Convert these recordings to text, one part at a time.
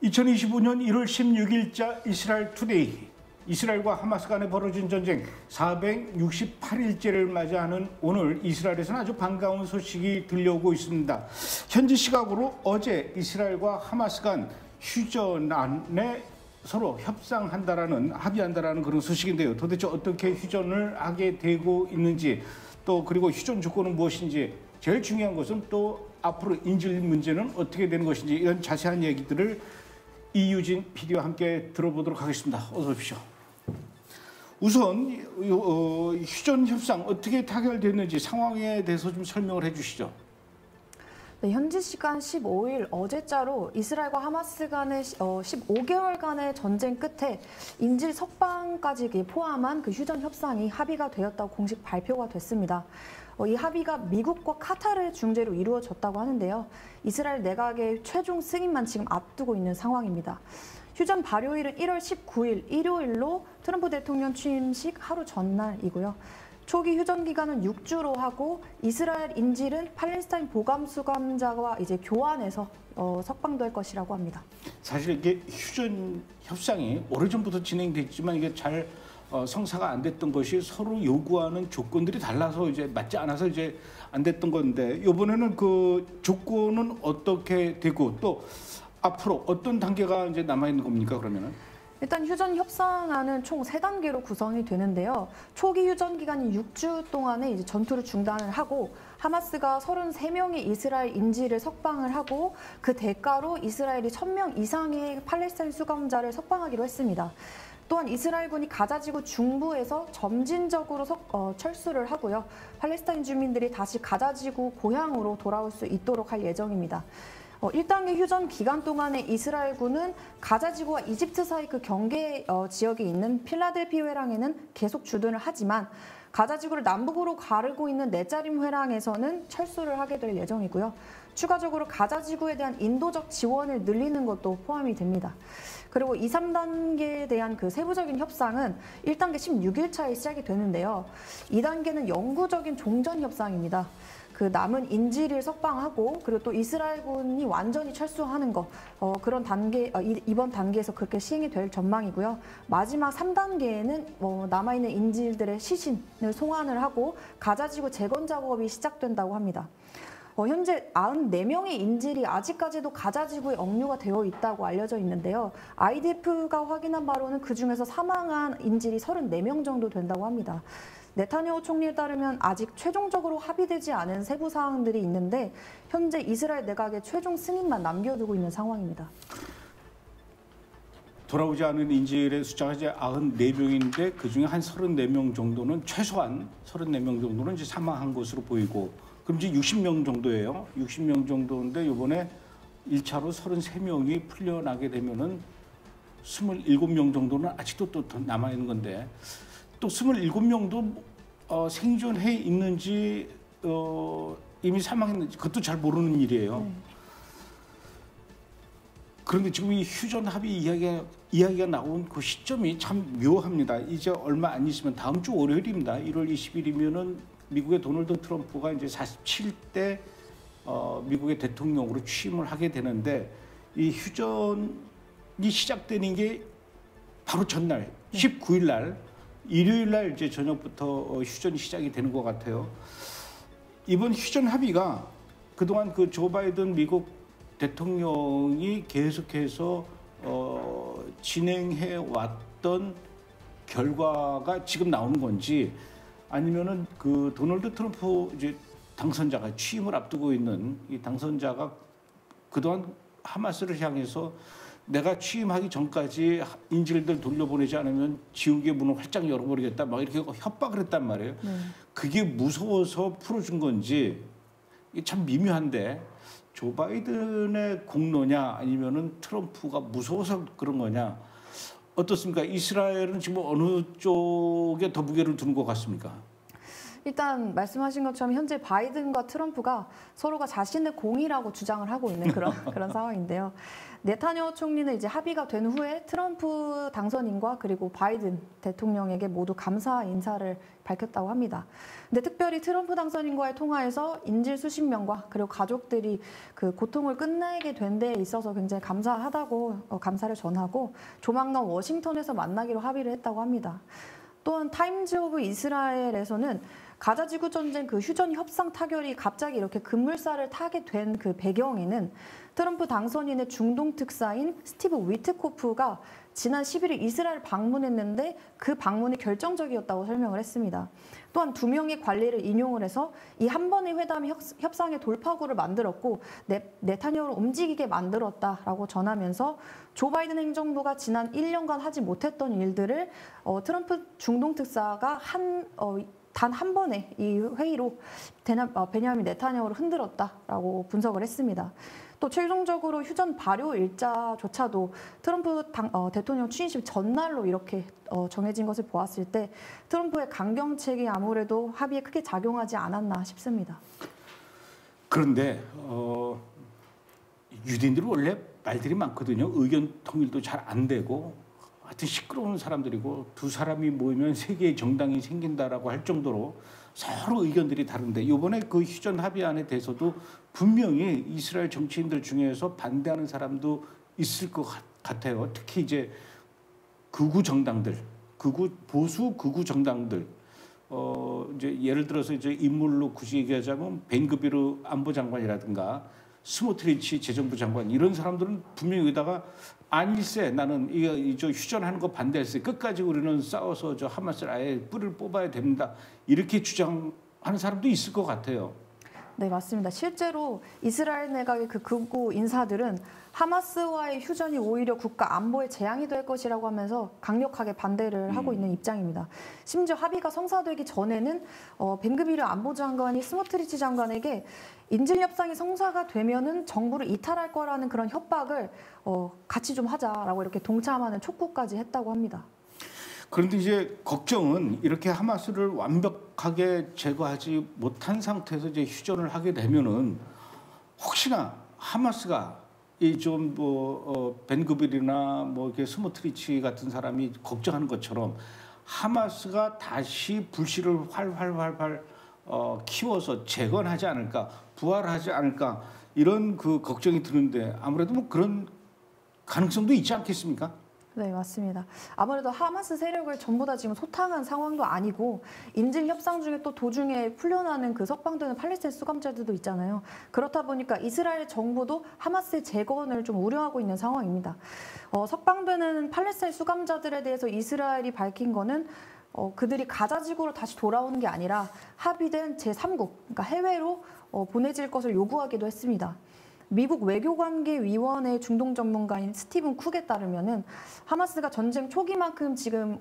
2025년 1월 16일자 이스라엘 투데이, 이스라엘과 하마스 간에 벌어진 전쟁 468일째를 맞이하는 오늘 이스라엘에서는 아주 반가운 소식이 들려오고 있습니다. 현지 시각으로 어제 이스라엘과 하마스 간 휴전안에 서로 합의한다라는 그런 소식인데요. 도대체 어떻게 휴전을 하게 되고 있는지, 또 그리고 휴전 조건은 무엇인지, 제일 중요한 것은 또 앞으로 인질 문제는 어떻게 되는 것인지, 이런 자세한 얘기들을 이유진 PD와 함께 들어보도록 하겠습니다. 어서 오십시오. 우선 휴전 협상 어떻게 타결됐는지 상황에 대해서 좀 설명을 해주시죠. 네, 현지 시간 15일 어제자로 이스라엘과 하마스 간의 15개월간의 전쟁 끝에 인질 석방까지 포함한 그 휴전 협상이 합의가 되었다고 공식 발표가 됐습니다. 이 합의가 미국과 카타르의 중재로 이루어졌다고 하는데요. 이스라엘 내각의 최종 승인만 지금 앞두고 있는 상황입니다. 휴전 발효일은 1월 19일 일요일로 트럼프 대통령 취임식 하루 전날이고요. 초기 휴전 기간은 6주로 하고 이스라엘 인질은 팔레스타인 보감 수감자와 이제 교환해서 석방될 것이라고 합니다. 사실 이게 휴전 협상이 오래전부터 진행됐지만 이게 잘 성사가 안 됐던 것이 서로 요구하는 조건들이 달라서 이제 맞지 않아서 이제 안 됐던 건데, 이번에는 그 조건은 어떻게 되고 또 앞으로 어떤 단계가 이제 남아 있는 겁니까, 그러면은? 일단 휴전 협상안은 총 3단계로 구성이 되는데요. 초기 휴전 기간인 6주 동안에 이제 전투를 중단을 하고 하마스가 33명의 이스라엘 인질을 석방을 하고 그 대가로 이스라엘이 1000명 이상의 팔레스타인 수감자를 석방하기로 했습니다. 또한 이스라엘군이 가자지구 중부에서 점진적으로 철수를 하고요. 팔레스타인 주민들이 다시 가자지구 고향으로 돌아올 수 있도록 할 예정입니다. 1단계 휴전 기간 동안에 이스라엘군은 가자지구와 이집트 사이 그 경계 지역에 있는 필라델피 회랑에는 계속 주둔을 하지만 가자지구를 남북으로 가르고 있는 네자림 회랑에서는 철수를 하게 될 예정이고요. 추가적으로 가자지구에 대한 인도적 지원을 늘리는 것도 포함이 됩니다. 그리고 2, 3단계에 대한 그 세부적인 협상은 1단계 16일차에 시작이 되는데요. 2단계는 영구적인 종전 협상입니다. 그 남은 인질을 석방하고 그리고 또 이스라엘군이 완전히 철수하는 거, 그런 단계, 이번 단계에서 그렇게 시행이 될 전망이고요. 마지막 3단계에는 남아있는 인질들의 시신을 송환을 하고 가자지구 재건 작업이 시작된다고 합니다. 현재 94명의 인질이 아직까지도 가자지구에 억류가 되어 있다고 알려져 있는데요. IDF가 확인한 바로는 그중에서 사망한 인질이 34명 정도 된다고 합니다. 네타냐후 총리에 따르면 아직 최종적으로 합의되지 않은 세부 사항들이 있는데 현재 이스라엘 내각의 최종 승인만 남겨두고 있는 상황입니다. 돌아오지 않은 인질의 숫자가 이제 94명인데 그중에 한 34명 정도는, 최소한 34명 정도는 이제 사망한 것으로 보이고, 그럼 이제 60명 정도예요. 60명 정도인데 이번에 1차로 33명이 풀려나게 되면은 27명 정도는 아직도 또 남아있는 건데, 또 27명도 생존해 있는지 이미 사망했는지 그것도 잘 모르는 일이에요. 그런데 지금 이 휴전 합의 이야기가 나온 그 시점이 참 묘합니다. 이제 얼마 안 있으면 다음 주 월요일입니다. 1월 20일이면은 미국의 도널드 트럼프가 이제 47대 미국의 대통령으로 취임을 하게 되는데, 이 휴전이 시작되는 게 바로 전날 19일 날 일요일 날 이제 저녁부터 휴전이 시작이 되는 것 같아요. 이번 휴전 합의가 그동안 그 조 바이든 미국 대통령이 계속해서 진행해 왔던 결과가 지금 나오는 건지, 아니면은 그 도널드 트럼프 이제 당선자가 취임을 앞두고 있는 이 당선자가 그동안 하마스를 향해서 내가 취임하기 전까지 인질들 돌려보내지 않으면 지옥의 문을 활짝 열어버리겠다, 막 이렇게 협박을 했단 말이에요. 그게 무서워서 풀어준 건지, 이게 참 미묘한데, 조 바이든의 공로냐 아니면은 트럼프가 무서워서 그런 거냐, 어떻습니까? 이스라엘은 지금 어느 쪽에 더 무게를 두는 것 같습니까? 일단 말씀하신 것처럼 현재 바이든과 트럼프가 서로가 자신의 공이라고 주장을 하고 있는 그런 상황인데요. 네타냐후 총리는 이제 합의가 된 후에 트럼프 당선인과 그리고 바이든 대통령에게 모두 감사 인사를 밝혔다고 합니다. 근데 특별히 트럼프 당선인과의 통화에서 인질 수십 명과 그리고 가족들이 그 고통을 끝내게 된 데 있어서 굉장히 감사하다고 감사를 전하고 조만간 워싱턴에서 만나기로 합의를 했다고 합니다. 또한 타임즈 오브 이스라엘에서는 가자 지구 전쟁 그 휴전 협상 타결이 갑자기 이렇게 급물살을 타게 된 그 배경에는 트럼프 당선인의 중동 특사인 스티브 위트코프가 지난 11일 이스라엘 방문했는데 그 방문이 결정적이었다고 설명을 했습니다. 또한 두 명의 관리를 인용을 해서 이 한 번의 회담이 협상의 돌파구를 만들었고 네타냐후를 움직이게 만들었다라고 전하면서 조 바이든 행정부가 지난 1년간 하지 못했던 일들을 트럼프 중동 특사가 단 한 번의 이 회의로 베냐민 네타냐후를 흔들었다라고 분석을 했습니다. 또 최종적으로 휴전 발효 일자조차도 트럼프 대통령 취임식 전날로 이렇게 정해진 것을 보았을 때 트럼프의 강경책이 아무래도 합의에 크게 작용하지 않았나 싶습니다. 그런데 유대인들은 원래 말들이 많거든요. 의견 통일도 잘 안 되고 하여튼 시끄러운 사람들이고 두 사람이 모이면 세 개의 정당이 생긴다라고 할 정도로 서로 의견들이 다른데 이번에 그 휴전 합의안에 대해서도 분명히 이스라엘 정치인들 중에서 반대하는 사람도 있을 것 같아요. 특히 이제 보수 극우 정당들 이제 예를 들어서 이제 인물로 굳이 얘기하자면 벤그비르 안보장관이라든가 스모트리치 재정부 장관 이런 사람들은 분명히 여기다가 아니세 나는 이거 휴전하는 거 반대했어요. 끝까지 우리는 싸워서 저 하마스를 아예 뿔을 뽑아야 됩니다. 이렇게 주장하는 사람도 있을 것 같아요. 네, 맞습니다. 실제로 이스라엘 내각의 그 극우 인사들은 하마스와의 휴전이 오히려 국가 안보에 재앙이 될 것이라고 하면서 강력하게 반대를 하고 있는 입장입니다. 심지어 합의가 성사되기 전에는 벤그비르 안보장관이 스모트리치 장관에게 인질 협상이 성사가 되면은 정부를 이탈할 거라는 그런 협박을 같이 좀 하자라고 이렇게 동참하는 촉구까지 했다고 합니다. 그런데 이제 걱정은 이렇게 하마스를 완벽하게 제거하지 못한 상태에서 이제 휴전을 하게 되면은 혹시나 하마스가 이 좀 벤그빌이나 이렇게 스모트리치 같은 사람이 걱정하는 것처럼 하마스가 다시 불씨를 활활 키워서 재건하지 않을까, 부활하지 않을까 이런 그 걱정이 드는데 아무래도 그런 가능성도 있지 않겠습니까? 네, 맞습니다. 아무래도 하마스 세력을 전부 다 지금 소탕한 상황도 아니고 인질 협상 중에 또 도중에 풀려나는 그 석방되는 팔레스타인 수감자들도 있잖아요. 그렇다 보니까 이스라엘 정부도 하마스의 재건을 좀 우려하고 있는 상황입니다. 석방되는 팔레스타인 수감자들에 대해서 이스라엘이 밝힌 거는 그들이 가자 지구로 다시 돌아오는 게 아니라 합의된 제3국, 그러니까 해외로 보내질 것을 요구하기도 했습니다. 미국 외교관계위원회 중동 전문가인 스티븐 쿡에 따르면은 하마스가 전쟁 초기만큼 지금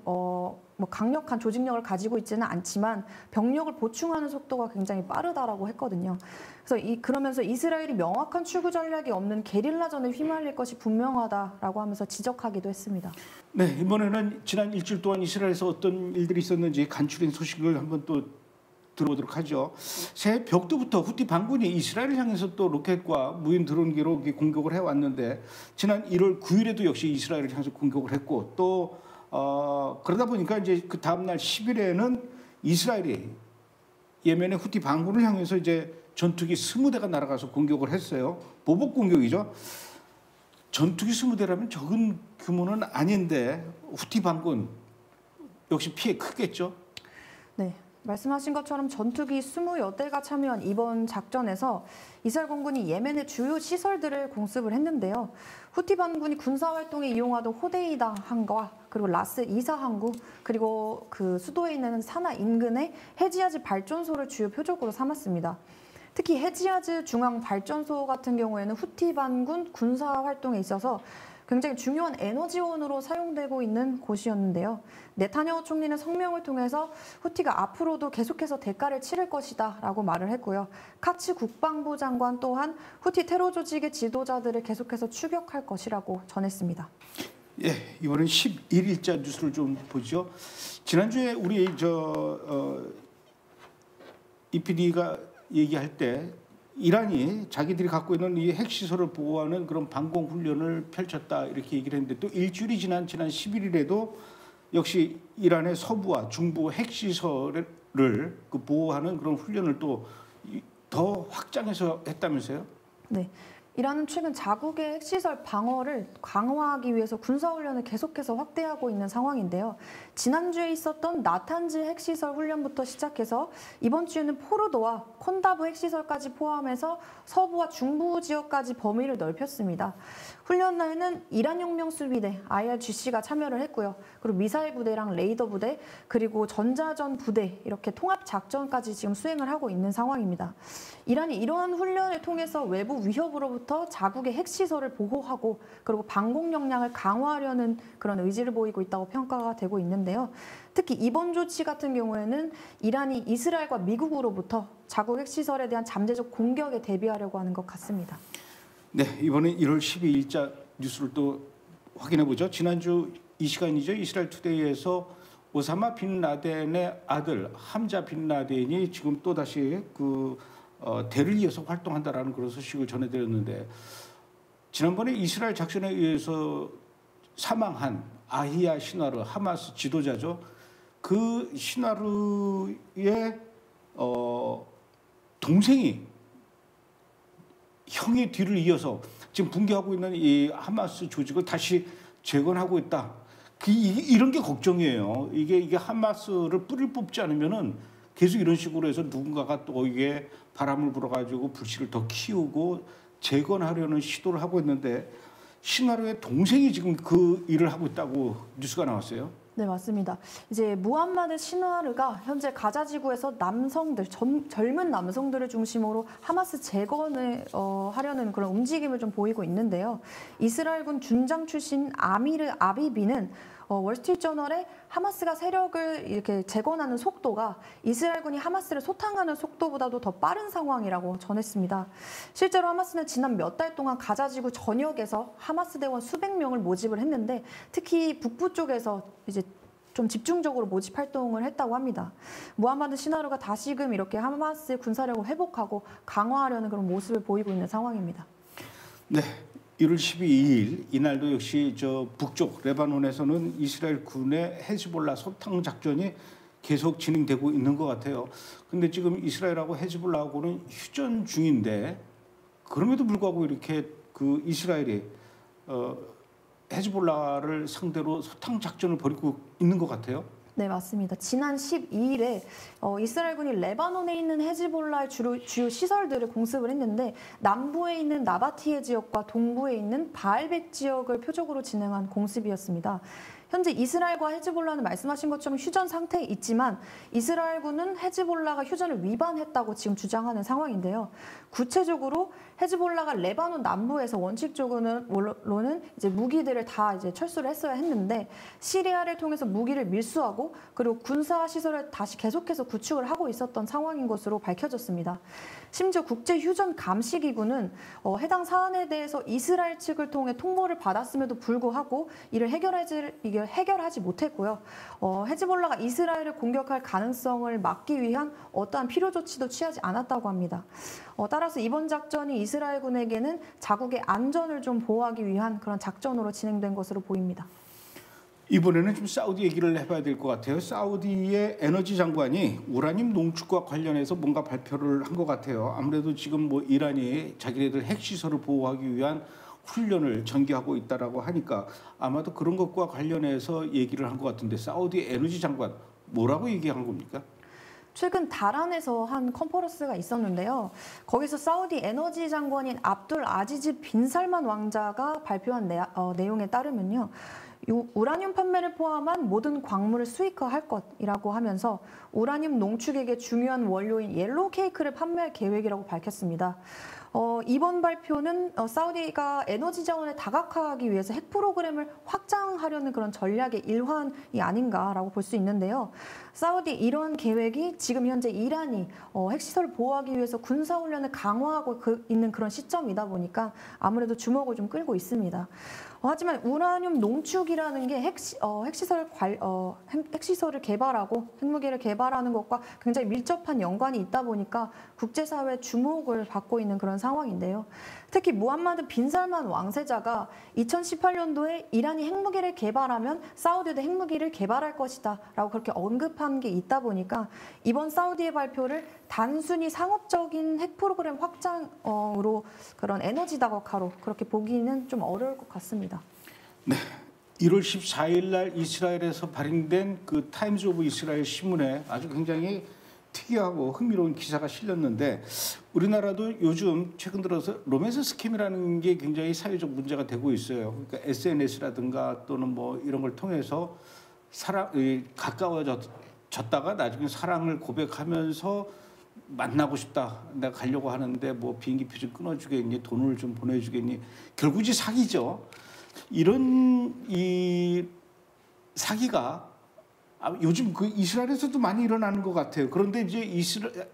강력한 조직력을 가지고 있지는 않지만 병력을 보충하는 속도가 굉장히 빠르다라고 했거든요. 그래서 그러면서 이스라엘이 명확한 출구 전략이 없는 게릴라전에 휘말릴 것이 분명하다라고 하면서 지적하기도 했습니다. 네, 이번에는 지난 일주일 동안 이스라엘에서 어떤 일들이 있었는지 간추린 소식을 한번 또 들어보도록 하죠. 새해 벽두부터 후티 반군이 이스라엘을 향해서 또 로켓과 무인 드론기로 공격을 해왔는데 지난 1월 9일에도 역시 이스라엘을 향해서 공격을 했고 또 그러다 보니까 이제 그 다음 날 10일에는 이스라엘이 예멘의 후티 반군을 향해서 이제 전투기 20대가 날아가서 공격을 했어요. 보복 공격이죠. 전투기 20대라면 적은 규모는 아닌데 후티 반군 역시 피해 크겠죠. 네. 말씀하신 것처럼 전투기 20여 대가 참여한 이번 작전에서 이스라엘 공군이 예멘의 주요 시설들을 공습을 했는데요. 후티 반군이 군사활동에 이용하던 호데이다 항과 그리고 라스 2사 항구 그리고 그 수도에 있는 사나 인근의 헤지야즈 발전소를 주요 표적으로 삼았습니다. 특히 헤지야즈 중앙 발전소 같은 경우에는 후티 반군 군사활동에 있어서 굉장히 중요한 에너지원으로 사용되고 있는 곳이었는데요. 네타냐후 총리는 성명을 통해서 후티가 앞으로도 계속해서 대가를 치를 것이다 라고 말을 했고요. 카츠 국방부 장관 또한 후티 테러 조직의 지도자들을 계속해서 추격할 것이라고 전했습니다. 예, 이번엔 11일자 뉴스를 좀 보죠. 지난주에 우리 이 PD가 얘기할 때 이란이 자기들이 갖고 있는 이 핵시설을 보호하는 그런 방공 훈련을 펼쳤다 이렇게 얘기를 했는데 또 일주일이 지난 11일에도 역시 이란의 서부와 중부 핵시설을 그 보호하는 그런 훈련을 또 더 확장해서 했다면서요? 네. 이란은 최근 자국의 핵시설 방어를 강화하기 위해서 군사훈련을 계속해서 확대하고 있는 상황인데요. 지난주에 있었던 나탄즈 핵시설 훈련부터 시작해서 이번 주에는 포르도와 콘다브 핵시설까지 포함해서 서부와 중부 지역까지 범위를 넓혔습니다. 훈련에는 이란혁명수비대 IRGC가 참여를 했고요. 그리고 미사일 부대랑 레이더 부대, 그리고 전자전 부대 이렇게 통합 작전까지 지금 수행을 하고 있는 상황입니다. 이란이 이러한 훈련을 통해서 외부 위협으로부터 자국의 핵시설을 보호하고 그리고 방공 역량을 강화하려는 그런 의지를 보이고 있다고 평가가 되고 있는데요. 특히 이번 조치 같은 경우에는 이란이 이스라엘과 미국으로부터 자국 핵시설에 대한 잠재적 공격에 대비하려고 하는 것 같습니다. 네, 이번에 1월 12일자 뉴스를 또 확인해 보죠. 지난주 이 시간이죠. 이스라엘 투데이에서 오사마 빈 라덴의 아들 함자 빈 라덴이 지금 또 다시 대를 이어서 활동한다라는 그런 소식을 전해드렸는데 지난번에 이스라엘 작전에 의해서 사망한 아히야 시나르 하마스 지도자죠. 그 시나르의 동생이 형의 뒤를 이어서 지금 붕괴하고 있는 이 하마스 조직을 다시 재건하고 있다. 이런 게 걱정이에요. 이게 하마스를 뿌리를 뽑지 않으면은 계속 이런 식으로 해서 누군가가 또 이게 바람을 불어가지고 불씨를 더 키우고 재건하려는 시도를 하고 있는데 시나르의 동생이 지금 그 일을 하고 있다고 뉴스가 나왔어요. 네, 맞습니다. 이제 무함마드 시나르가 현재 가자 지구에서 남성들, 젊은 남성들을 중심으로 하마스 재건을 하려는 그런 움직임을 좀 보이고 있는데요. 이스라엘군 준장 출신 아미르 아비비는 월스트리트저널에 하마스가 세력을 이렇게 재건하는 속도가 이스라엘군이 하마스를 소탕하는 속도보다도 더 빠른 상황이라고 전했습니다. 실제로 하마스는 지난 몇 달 동안 가자지구 전역에서 하마스 대원 수백 명을 모집을 했는데 특히 북부 쪽에서 이제 좀 집중적으로 모집 활동을 했다고 합니다. 무함마드 시나르가 다시금 이렇게 하마스의 군사력을 회복하고 강화하려는 그런 모습을 보이고 있는 상황입니다. 네. 1월 12일 이날도 역시 북쪽 레바논에서는 이스라엘 군의 헤즈볼라 소탕 작전이 계속 진행되고 있는 것 같아요. 근데 지금 이스라엘하고 헤즈볼라하고는 휴전 중인데 그럼에도 불구하고 이렇게 이스라엘이 헤즈볼라를 상대로 소탕 작전을 벌이고 있는 것 같아요. 네, 맞습니다. 지난 12일에 이스라엘군이 레바논에 있는 헤즈볼라의 주요 시설들을 공습을 했는데 남부에 있는 나바티에 지역과 동부에 있는 바알벳 지역을 표적으로 진행한 공습이었습니다. 현재 이스라엘과 헤즈볼라는 말씀하신 것처럼 휴전 상태에 있지만 이스라엘군은 헤즈볼라가 휴전을 위반했다고 지금 주장하는 상황인데요. 구체적으로 헤즈볼라가 레바논 남부에서 원칙적으로는 이제 무기들을 다 이제 철수를 했어야 했는데 시리아를 통해서 무기를 밀수하고 그리고 군사 시설을 다시 계속해서 구축을 하고 있었던 상황인 것으로 밝혀졌습니다. 심지어 국제 휴전 감시 기구는 해당 사안에 대해서 이스라엘 측을 통해 통보를 받았음에도 불구하고 이를 해결하지 못했고요. 헤즈볼라가 이스라엘을 공격할 가능성을 막기 위한 어떠한 필요 조치도 취하지 않았다고 합니다. 따라서 이번 작전이 이스라엘군에게는 자국의 안전을 좀 보호하기 위한 그런 작전으로 진행된 것으로 보입니다. 이번에는 좀 사우디 얘기를 해봐야 될 것 같아요. 사우디의 에너지 장관이 우라늄 농축과 관련해서 뭔가 발표를 한 것 같아요. 아무래도 지금 이란이 자기네들 핵시설을 보호하기 위한 훈련을 전개하고 있다라고 하니까 아마도 그런 것과 관련해서 얘기를 한 것 같은데 사우디 에너지 장관 뭐라고 얘기한 겁니까? 최근 다란에서 한 컨퍼런스가 있었는데요. 거기서 사우디 에너지 장관인 압둘 아지즈 빈 살만 왕자가 발표한 내용에 따르면요. 우라늄 판매를 포함한 모든 광물을 수익화할 것이라고 하면서 우라늄 농축액의 중요한 원료인 옐로우 케이크를 판매할 계획이라고 밝혔습니다. 이번 발표는 사우디가 에너지 자원을 다각화하기 위해서 핵 프로그램을 확장하려는 그런 전략의 일환이 아닌가라고 볼 수 있는데요. 사우디 이런 계획이 지금 현재 이란이 핵시설을 보호하기 위해서 군사훈련을 강화하고 있는 그런 시점이다 보니까 아무래도 주목을 좀 끌고 있습니다. 하지만 우라늄 농축이라는 게 핵시설을 개발하고 핵무기를 개발하는 것과 굉장히 밀접한 연관이 있다 보니까 국제사회의 주목을 받고 있는 그런 상황인데요. 특히 무함마드 빈 살만 왕세자가 2018년도에 이란이 핵무기를 개발하면 사우디도 핵무기를 개발할 것이다 라고 그렇게 언급한 게 있다 보니까 이번 사우디의 발표를 단순히 상업적인 핵 프로그램 확장으로 그런 에너지 다각화로 그렇게 보기는 좀 어려울 것 같습니다. 네. 1월 14일 날 이스라엘에서 발행된 그 타임즈 오브 이스라엘 신문에 아주 굉장히 특이하고 흥미로운 기사가 실렸는데 우리나라도 요즘 최근 들어서 로맨스 스캠이라는 게 굉장히 사회적 문제가 되고 있어요. 그러니까 SNS라든가 또는 뭐 이런 걸 통해서 가까워졌다가 나중에 사랑을 고백하면서 만나고 싶다. 내가 가려고 하는데 뭐 비행기 표 좀 끊어주겠니? 돈을 좀 보내주겠니? 결국이 사기죠. 이런 이 사기가 요즘 그 이스라엘에서도 많이 일어나는 것 같아요. 그런데 이제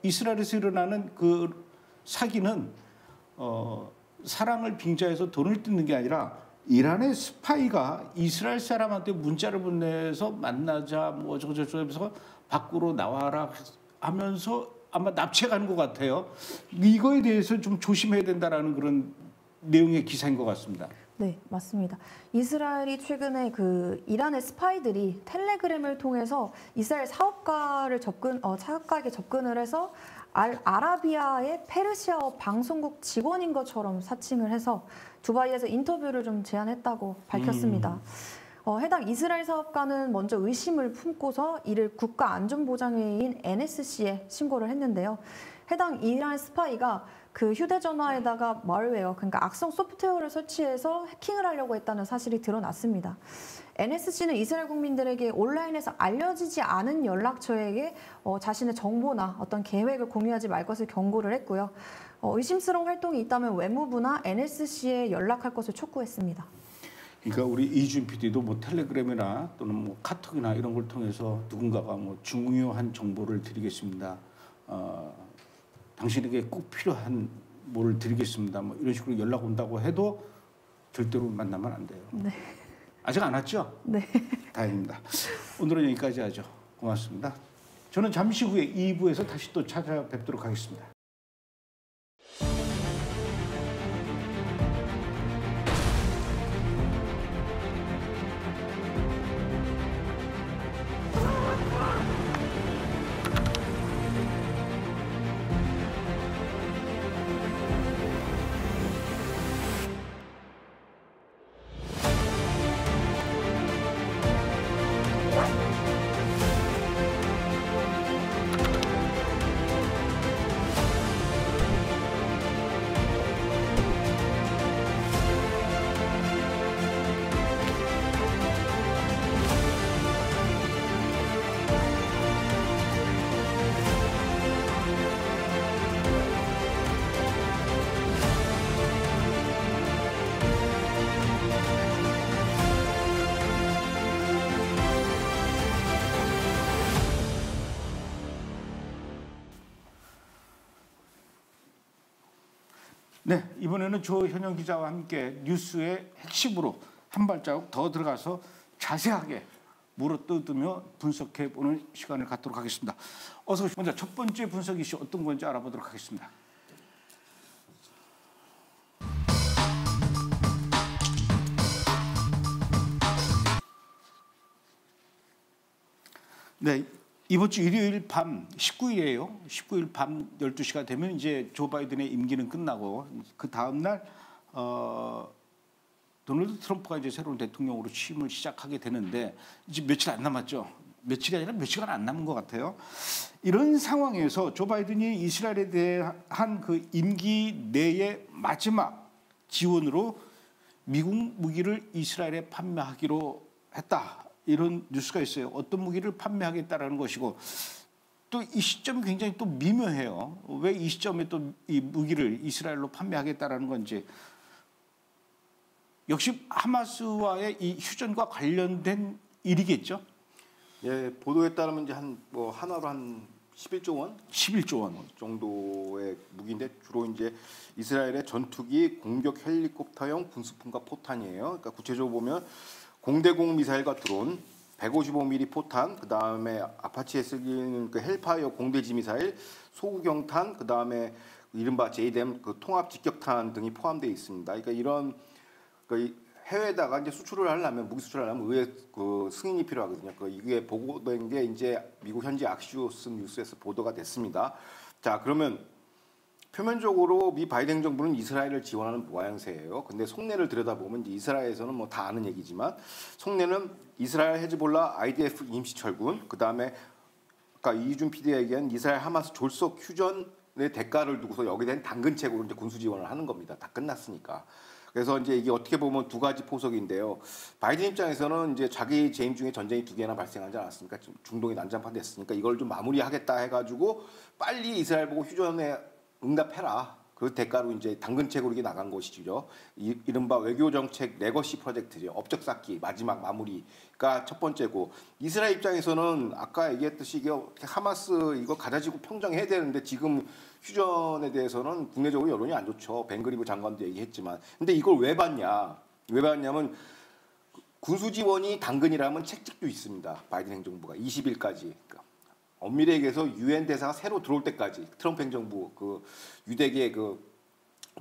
이스라엘에서 일어나는 그 사기는 사랑을 빙자해서 돈을 뜯는 게 아니라 이란의 스파이가 이스라엘 사람한테 문자를 보내서 만나자 뭐 어쩌고저쩌고 하면서 밖으로 나와라 하면서 아마 납치해 가는 것 같아요. 이거에 대해서 좀 조심해야 된다라는 그런 내용의 기사인 것 같습니다. 네, 맞습니다. 이스라엘이 최근에 그 이란의 스파이들이 텔레그램을 통해서 이스라엘 사업가에게 접근을 해서 아라비아의 페르시아어 방송국 직원인 것처럼 사칭을 해서 두바이에서 인터뷰를 좀 제안했다고 밝혔습니다. 해당 이스라엘 사업가는 먼저 의심을 품고서 이를 국가안전보장회의인 NSC에 신고를 했는데요. 해당 이란 스파이가 그 휴대전화에다가 malware, 그러니까 악성 소프트웨어를 설치해서 해킹을 하려고 했다는 사실이 드러났습니다. NSC는 이스라엘 국민들에게 온라인에서 알려지지 않은 연락처에게 자신의 정보나 어떤 계획을 공유하지 말 것을 경고를 했고요. 의심스러운 활동이 있다면 외무부나 NSC에 연락할 것을 촉구했습니다. 그러니까 우리 이준 PD도 뭐 텔레그램이나 또는 뭐 카톡이나 이런 걸 통해서 누군가가 뭐 중요한 정보를 드리겠습니다. 당신에게 꼭 필요한 뭐를 드리겠습니다. 뭐 이런 식으로 연락 온다고 해도 절대로 만나면 안 돼요. 네. 아직 안 왔죠? 네. 다행입니다. 오늘은 여기까지 하죠. 고맙습니다. 저는 잠시 후에 2부에서 다시 또 찾아뵙도록 하겠습니다. 네, 이번에는 조현영 기자와 함께 뉴스의 핵심으로 한 발자국 더 들어가서 자세하게 물어뜯으며 분석해보는 시간을 갖도록 하겠습니다. 어서 오십시오. 먼저 첫 번째 분석 이슈 어떤 건지 알아보도록 하겠습니다. 네, 이번 주 일요일 밤 19일이에요. 19일 밤 12시가 되면 이제 조 바이든의 임기는 끝나고 그 다음 날 도널드 트럼프가 이제 새로운 대통령으로 취임을 시작하게 되는데 이제 며칠 안 남았죠. 며칠이 아니라 몇 시간 안 남은 것 같아요. 이런 상황에서 조 바이든이 이스라엘에 대한 그 임기 내의 마지막 지원으로 미국 무기를 이스라엘에 판매하기로 했다. 이런 뉴스가 있어요. 어떤 무기를 판매하겠다라는 것이고 또 이 시점이 굉장히 또 미묘해요. 왜 이 시점에 또 이 무기를 이스라엘로 판매하겠다라는 건지. 역시 하마스와의 이 휴전과 관련된 일이겠죠. 예, 보도에 따르면 이제 뭐 하나로 한 11조 원 11조 원. 정도의 무기인데 주로 이제 이스라엘의 전투기, 공격 헬리콥터형 군수품과 포탄이에요. 그러니까 구체적으로 보면 공대공 미사일과 드론, 155mm 포탄, 그 다음에 아파치에 쓰기는 그 헬파이어 공대지 미사일, 소구경탄, 그 다음에 이른바 JDAM 그 통합 직격탄 등이 포함되어 있습니다. 그러니까 이런 그 해외에다가 이제 수출을 하려면 무기 수출을 하려면 의회 그 승인이 필요하거든요. 그 이게 보고된 게 이제 미국 현지 악시오스 뉴스에서 보도가 됐습니다. 자, 그러면 표면적으로 미 바이든 정부는 이스라엘을 지원하는 모양새예요. 근데 속내를 들여다보면 이제 이스라엘에서는 뭐 다 아는 얘기지만 속내는 이스라엘 헤즈볼라 IDF 임시철군, 그 다음에 아까 이준 PD가 얘기한 이스라엘 하마스 졸속 휴전의 대가를 두고서 여기에 대한 당근책으로 이제 군수 지원을 하는 겁니다. 다 끝났으니까. 그래서 이제 이게 어떻게 보면 두 가지 포석인데요. 바이든 입장에서는 이제 자기 재임 중에 전쟁이 2개나 발생하지 않았습니까? 중동이 난장판 됐으니까 이걸 좀 마무리하겠다 해가지고 빨리 이스라엘 보고 휴전에 응답해라. 그 대가로 이제 당근책으로 이게 나간 것이죠. 이른바 외교정책 레거시 프로젝트죠. 업적 쌓기 마지막 마무리가 첫 번째고, 이스라엘 입장에서는 아까 얘기했듯이 이게 하마스 이거 가자지구 평정해야 되는데 지금 휴전에 대해서는 국내적으로 여론이 안 좋죠. 벤그리브 장관도 얘기했지만. 근데 이걸 왜 받냐? 왜 받냐면 군수 지원이 당근이라면 책찍도 있습니다. 바이든 행정부가 20일까지. 엄밀히 얘기해서 유엔 대사가 새로 들어올 때까지, 트럼프 행정부 그 유대계 그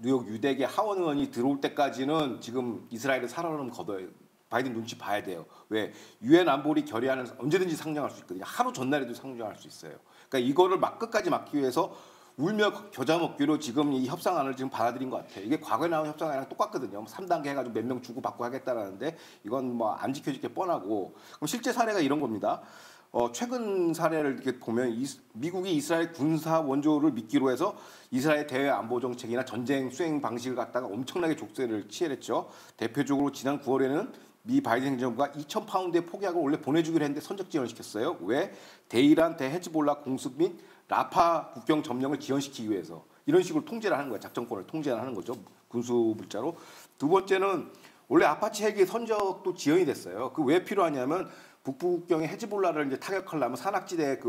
뉴욕 유대계 하원 의원이 들어올 때까지는 지금 이스라엘을 살아남으면 걷어요. 바이든 눈치 봐야 돼요. 왜? 유엔 안보리 결의안을 언제든지 상정할 수 있거든요. 하루 전날에도 상정할 수 있어요. 그러니까 이거를 막 끝까지 막기 위해서 울며 겨자 먹기로 지금 이 협상안을 지금 받아들인 것 같아요. 이게 과거에 나온 협상안이랑 똑같거든요. 3단계 해가지고 몇 명 주고 받고 하겠다라는데 이건 뭐 안 지켜질 게 뻔하고. 그럼 실제 사례가 이런 겁니다. 최근 사례를 이렇게 보면 미국이 이스라엘 군사 원조를 미끼로 해서 이스라엘 대외 안보 정책이나 전쟁 수행 방식을 갖다가 엄청나게 족쇄를 취했죠. 대표적으로 지난 9월에는 미 바이든 행정부가 2,000파운드의 폭약을 원래 보내주기로 했는데 선적 지원시켰어요. 왜? 대이란 대헤즈볼라 공습 및 라파 국경 점령을 지연시키기 위해서 이런 식으로 통제를 하는 거예요. 작전권을 통제를 하는 거죠. 군수 물자로. 두 번째는 원래 아파치 헬기 선적도 지연이 됐어요. 그 왜 필요하냐면 북부 국경에 헤즈볼라를 이제 타격하려면 산악지대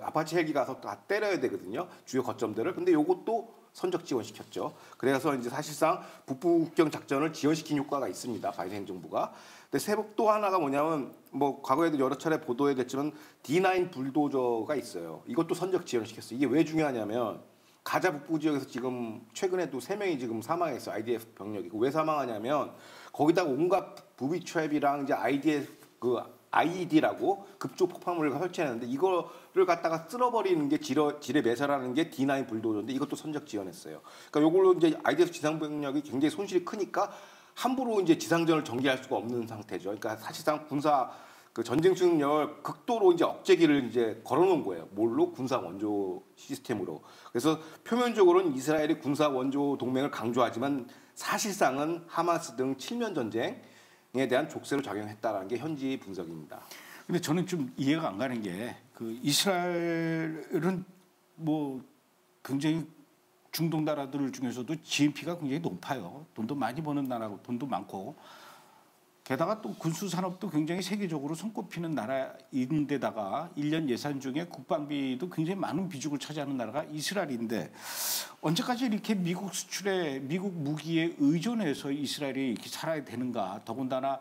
아파치 헬기 가서 다 때려야 되거든요. 주요 거점들을. 근데 요것도 선적 지원시켰죠. 그래서 이제 사실상 북부 국경 작전을 지연시킨 효과가 있습니다. 바이든 행정부가. 근데 세복 또 하나가 뭐냐면 뭐 과거에도 여러 차례 보도에 됐지만 D9 불도저가 있어요. 이것도 선적 지원시켰어요. 이게 왜 중요하냐면 가자 북부 지역에서 지금 최근에도 3명이 지금 사망했어요. IDF 병력이. 왜 사망하냐면 거기다가 온갖 부비 트랩이랑 이제 IDF 그 IED라고 급조 폭발물을 설치했는데 이거를 갖다가 쓸어버리는 게 지뢰 매설하는 게 D9 불도저인데 이것도 선적 지원했어요. 그러니까 요걸로 이제 IDF 지상병력이 굉장히 손실이 크니까 함부로 이제 지상전을 전개할 수가 없는 상태죠. 그러니까 사실상 군사 그 전쟁 수행력을 극도로 이제 억제기를 이제 걸어놓은 거예요. 뭘로? 군사 원조 시스템으로. 그래서 표면적으로는 이스라엘이 군사 원조 동맹을 강조하지만 사실상은 하마스 등 칠면 전쟁 에 대한 족쇄로 작용했다라는 게 현지 분석입니다. 근데 저는 좀 이해가 안 가는 게 그 이스라엘은 뭐 굉장히 중동 나라들 중에서도 GNP가 굉장히 높아요. 돈도 많이 버는 나라고 돈도 많고 게다가 또 군수 산업도 굉장히 세계적으로 손꼽히는 나라인데다가 1년 예산 중에 국방비도 굉장히 많은 비중을 차지하는 나라가 이스라엘인데 언제까지 이렇게 미국 수출에 미국 무기에 의존해서 이스라엘이 이렇게 살아야 되는가? 더군다나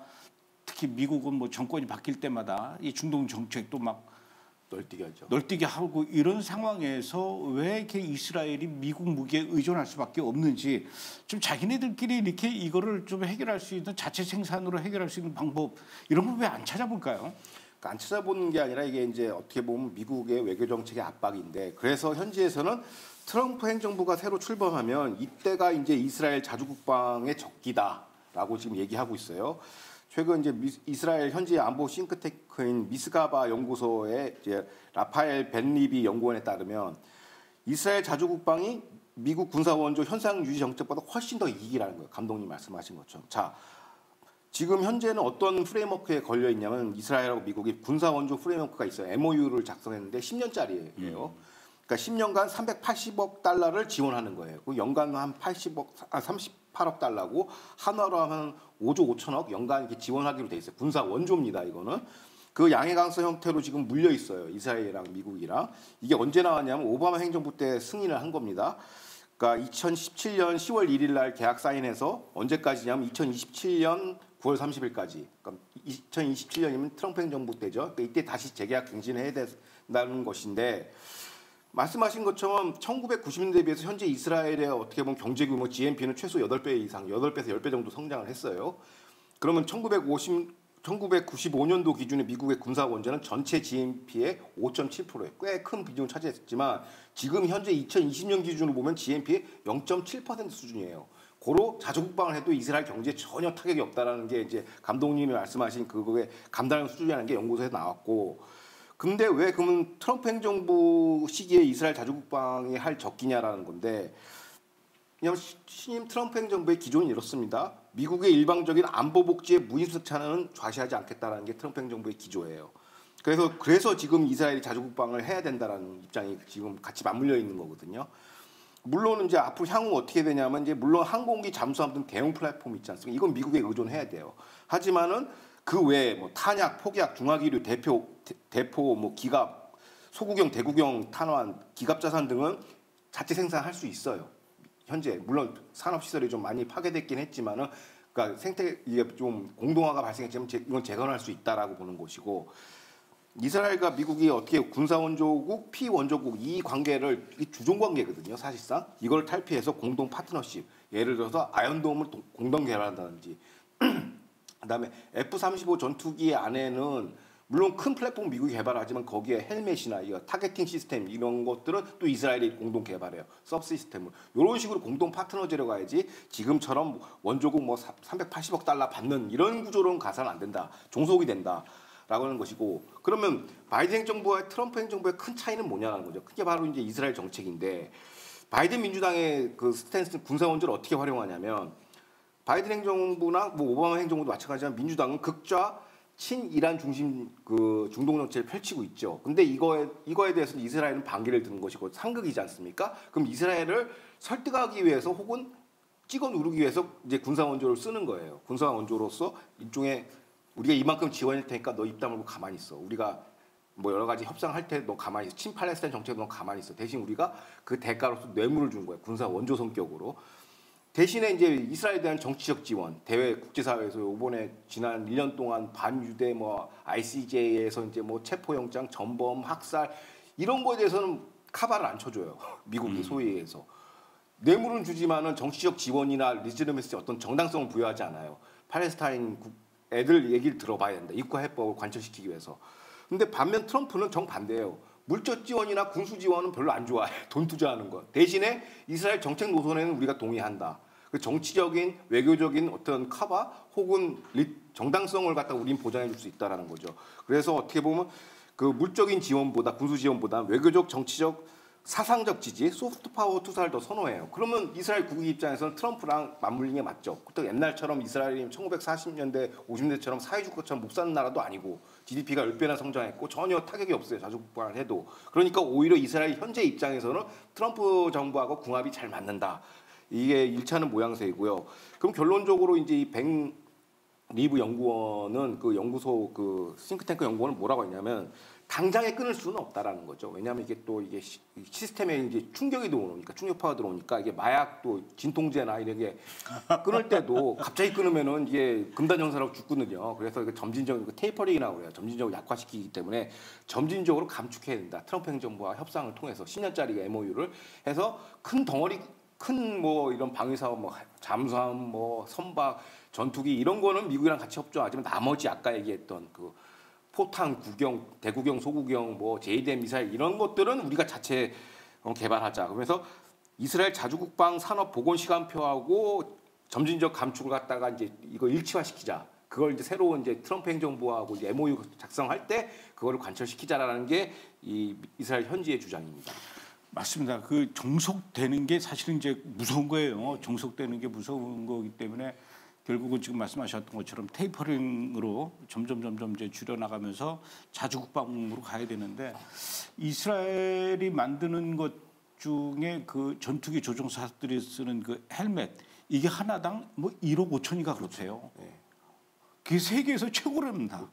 특히 미국은 뭐 정권이 바뀔 때마다 이 중동 정책도 막 널뛰게 하고 이런 상황에서 왜 이렇게 이스라엘이 미국 무기에 의존할 수밖에 없는지 좀 자기네들끼리 이렇게 이거를 좀 해결할 수 있는 자체 생산으로 해결할 수 있는 방법 이런 걸 왜 안 찾아볼까요? 그러니까 안 찾아보는 게 아니라 이게 이제 어떻게 보면 미국의 외교 정책의 압박인데 그래서 현지에서는 트럼프 행정부가 새로 출범하면 이때가 이제 이스라엘 자주국방의 적기다라고 지금 얘기하고 있어요. 최근 이제 이스라엘 현지 안보 싱크탱크인 미스가바 연구소의 이제 라파엘 벤리비 연구원에 따르면 이스라엘 자주국방이 미국 군사원조 현상 유지 정책보다 훨씬 더 이익이라는 거예요. 감독님 말씀하신 것처럼. 자, 지금 현재는 어떤 프레임워크에 걸려 있냐면 이스라엘하고 미국이 군사원조 프레임워크가 있어요. MOU를 작성했는데 10년짜리예요. 그러니까 10년간 380억 달러를 지원하는 거예요. 그 연간 한 38억 달러고 한화로 하면 5조 5천억 연간 이렇게 지원하기로 돼 있어요. 군사 원조입니다. 이거는. 그 양해강서 형태로 지금 물려 있어요. 이스라엘이랑 미국이랑. 이게 언제 나왔냐면 오바마 행정부 때 승인을 한 겁니다. 그러니까 2017년 10월 1일 날 계약 사인해서 언제까지냐면 2027년 9월 30일까지. 그러니까 2027년이면 트럼프 행정부 때죠. 그러니까 이때 다시 재계약 갱신해야 된다는 것인데 말씀하신 것처럼 1990년대에 비해서 현재 이스라엘의 어떻게 보면 경제 규모 GNP는 최소 8배 이상, 8배에서 10배 정도 성장을 했어요. 그러면 1995년도 기준의 미국의 군사 원조는 전체 GNP의 5.7%에 꽤 큰 비중을 차지했지만 지금 현재 2020년 기준으로 보면 GNP의 0.7% 수준이에요. 고로 자주국방을 해도 이스라엘 경제에 전혀 타격이 없다라는 게 이제 감독님이 말씀하신 그거에 감당하는 수준이라는 게 연구소에서 나왔고, 근데 왜 그러면 트럼프 행정부 시기에 이스라엘 자주국방이 할 적기냐라는 건데, 그냥 신임 트럼프 행정부의 기조는 이렇습니다. 미국의 일방적인 안보 복지의 무임승 찬원은 좌시하지 않겠다라는 게 트럼프 행정부의 기조예요. 그래서 지금 이스라엘이 자주국방을 해야 된다라는 입장이 지금 같이 맞물려 있는 거거든요. 물론 이제 앞으로 향후 어떻게 되냐면 이제 물론 항공기 잠수함 등 대형 플랫폼 있지 않습니까? 이건 미국에 의존해야 돼요. 하지만은 그 외에 뭐 탄약, 폭약, 중화기류, 대포, 뭐 기갑, 소구경, 대구경 탄환, 기갑 자산 등은 자체 생산할 수 있어요. 현재 물론 산업 시설이 좀 많이 파괴됐긴 했지만은 그러니까 생태 이게 좀 공동화가 발생했지만 이건 재건할 수 있다라고 보는 것이고, 이스라엘과 미국이 어떻게 군사 원조국, 피원조국 이 관계를 이 주종 관계거든요. 사실상 이걸 탈피해서 공동 파트너십, 예를 들어서 아이언돔을 공동 개발한다든지, 그다음에 F-35 전투기 안에는 물론 큰 플랫폼 미국이 개발하지만 거기에 헬멧이나 이거 타겟팅 시스템 이런 것들은 또 이스라엘이 공동 개발해요. 서브 시스템을. 이런 식으로 공동 파트너제로 가야지 지금처럼 원조국 뭐 380억 달러 받는 이런 구조로는 가서는 안 된다. 종속이 된다. 라고 하는 것이고, 그러면 바이든 행정부와 트럼프 행정부의 큰 차이는 뭐냐는 거죠. 그게 바로 이제 이스라엘 정책인데, 바이든 민주당의 그 스탠스 군사 원조를 어떻게 활용하냐면, 바이든 행정부나 뭐 오바마 행정부도 마찬가지지만 민주당은 극좌 친이란 중심 그 중동 정책을 펼치고 있죠. 근데 이거에 대해서 이스라엘은 반기를 드는 것이고 상극이지 않습니까? 그럼 이스라엘을 설득하기 위해서 혹은 찍어 누르기 위해서 이제 군사 원조를 쓰는 거예요. 군사 원조로서 일종의 우리가 이만큼 지원할 테니까 너 입 다물고 가만히 있어. 우리가 뭐 여러 가지 협상할 때 너 가만히 있어. 친팔레스타인 정책도 너 가만히 있어. 대신 우리가 그 대가로서 뇌물을 준 거야. 군사 원조 성격으로. 대신에 이제 이스라엘에 대한 정치적 지원, 대외 국제사회에서 이번에 지난 1년 동안 반유대 뭐 ICJ에서 이제 뭐 체포영장, 전범, 학살 이런 거에 대해서는 카바를 안 쳐줘요. 미국이 소위 해서. 뇌물은 주지만은 정치적 지원이나 리지너미스 어떤 정당성을 부여하지 않아요. 팔레스타인 애들 얘기를 들어봐야 된다. 이국가 해법을 관철시키기 위해서. 근데 반면 트럼프는 정반대예요. 물적 지원이나 군수 지원은 별로 안 좋아해. 돈 투자하는 거. 대신에 이스라엘 정책 노선에는 우리가 동의한다. 그 정치적인 외교적인 어떤 커버 혹은 정당성을 갖다 우린 보장해 줄 수 있다라는 거죠. 그래서 어떻게 보면 그 물적인 지원보다 군수 지원보다 외교적 정치적 사상적 지지, 소프트 파워 투사를 더 선호해요. 그러면 이스라엘 국익 입장에서는 트럼프랑 맞물리는 게 맞죠. 또 옛날처럼 이스라엘이 1940년대, 50년대처럼 사회주의 것처럼 못 사는 나라도 아니고 GDP가 10배나 성장했고 전혀 타격이 없어요. 자주국방을 해도. 그러니까 오히려 이스라엘 현재 입장에서는 트럼프 정부하고 궁합이 잘 맞는다. 이게 일치하는 모양새이고요. 그럼 결론적으로 이제 이 뱅 리브 연구원은 그 연구소 그 싱크탱크 연구원은 뭐라고 했냐면 당장에 끊을 수는 없다라는 거죠. 왜냐하면 이게 또 이게 시스템에 이제 충격이 들어오니까 충격파가 들어오니까 이게 마약도 진통제나 이런 게 끊을 때도 갑자기 끊으면은 이게 금단 형사라고 죽거든요. 그래서 이거 점진적으로 테이퍼링이라고 그래요. 점진적으로 약화시키기 때문에 점진적으로 감축해야 된다. 트럼프 행정부와 협상을 통해서 10년짜리 MOU를 해서 큰 덩어리 큰 뭐 이런 방위 사업 뭐 잠수함 뭐 선박 전투기 이런 거는 미국이랑 같이 협조하지만 나머지 아까 얘기했던 그 포탄, 구경, 대구경, 소구경, 뭐 제2대 미사일 이런 것들은 우리가 자체 개발하자. 그래서 이스라엘 자주국방 산업 복원 시간표하고 점진적 감축을 갖다가 이제 이거 일치화시키자. 그걸 이제 새로운 이제 트럼프 행정부하고 이제 MOU 작성할 때 그거를 관철시키자라는 게 이 이스라엘 현지의 주장입니다. 맞습니다. 그 종속되는 게 사실은 이제 무서운 거예요. 종속되는 게 무서운 거기 때문에 결국은 지금 말씀하셨던 것처럼 테이퍼링으로 점점 이제 줄여나가면서 자주국방으로 가야 되는데 이스라엘이 만드는 것 중에 그 전투기 조종사들이 쓰는 그 헬멧 이게 하나당 뭐 1억 5천이가 그렇대요. 그게 세계에서 최고랍니다.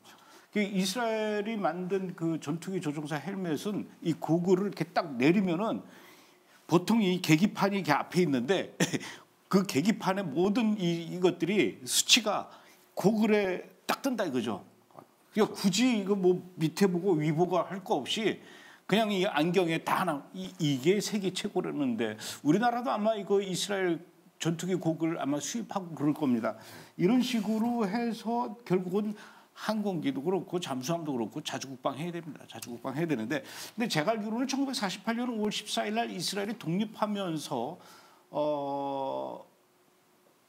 이스라엘이 만든 그 전투기 조종사 헬멧은 이 고글을 이렇게 딱 내리면은 보통 이 계기판이 이렇게 앞에 있는데 그 계기판의 모든 이것들이 수치가 고글에 딱 뜬다 이거죠. 그러니까 굳이 이거 뭐 밑에 보고 위 보고 할 거 없이 그냥 이 안경에 다 하나 이게 세계 최고라는데 우리나라도 아마 이거 이스라엘 전투기 고글 아마 수입하고 그럴 겁니다. 이런 식으로 해서 결국은 항공기도 그렇고 잠수함도 그렇고 자주국방 해야 됩니다. 자주국방 해야 되는데 근데 제가 알기로는 1948년 5월 14일 날 이스라엘이 독립하면서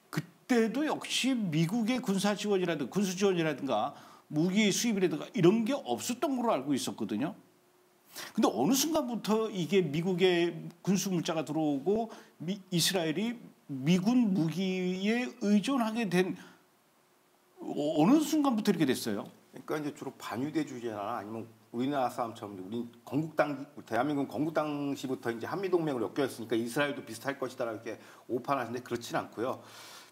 그때도 역시 미국의 군사 지원이라든가 군수 지원이라든가 무기 수입이라든가 이런 게 없었던 걸로 알고 있었거든요. 근데 어느 순간부터 이게 미국의 군수 물자가 들어오고 이스라엘이 미군 무기에 의존하게 된 어느 순간부터 이렇게 됐어요? 그러니까 이제 주로 반유대주의나 아니면 우리나라 싸움처럼 우리 건국당 대한민국 건국 당시부터 이제 한미 동맹을 엮여있으니까 이스라엘도 비슷할 것이다 이렇게 오판하시는데 그렇지는 않고요.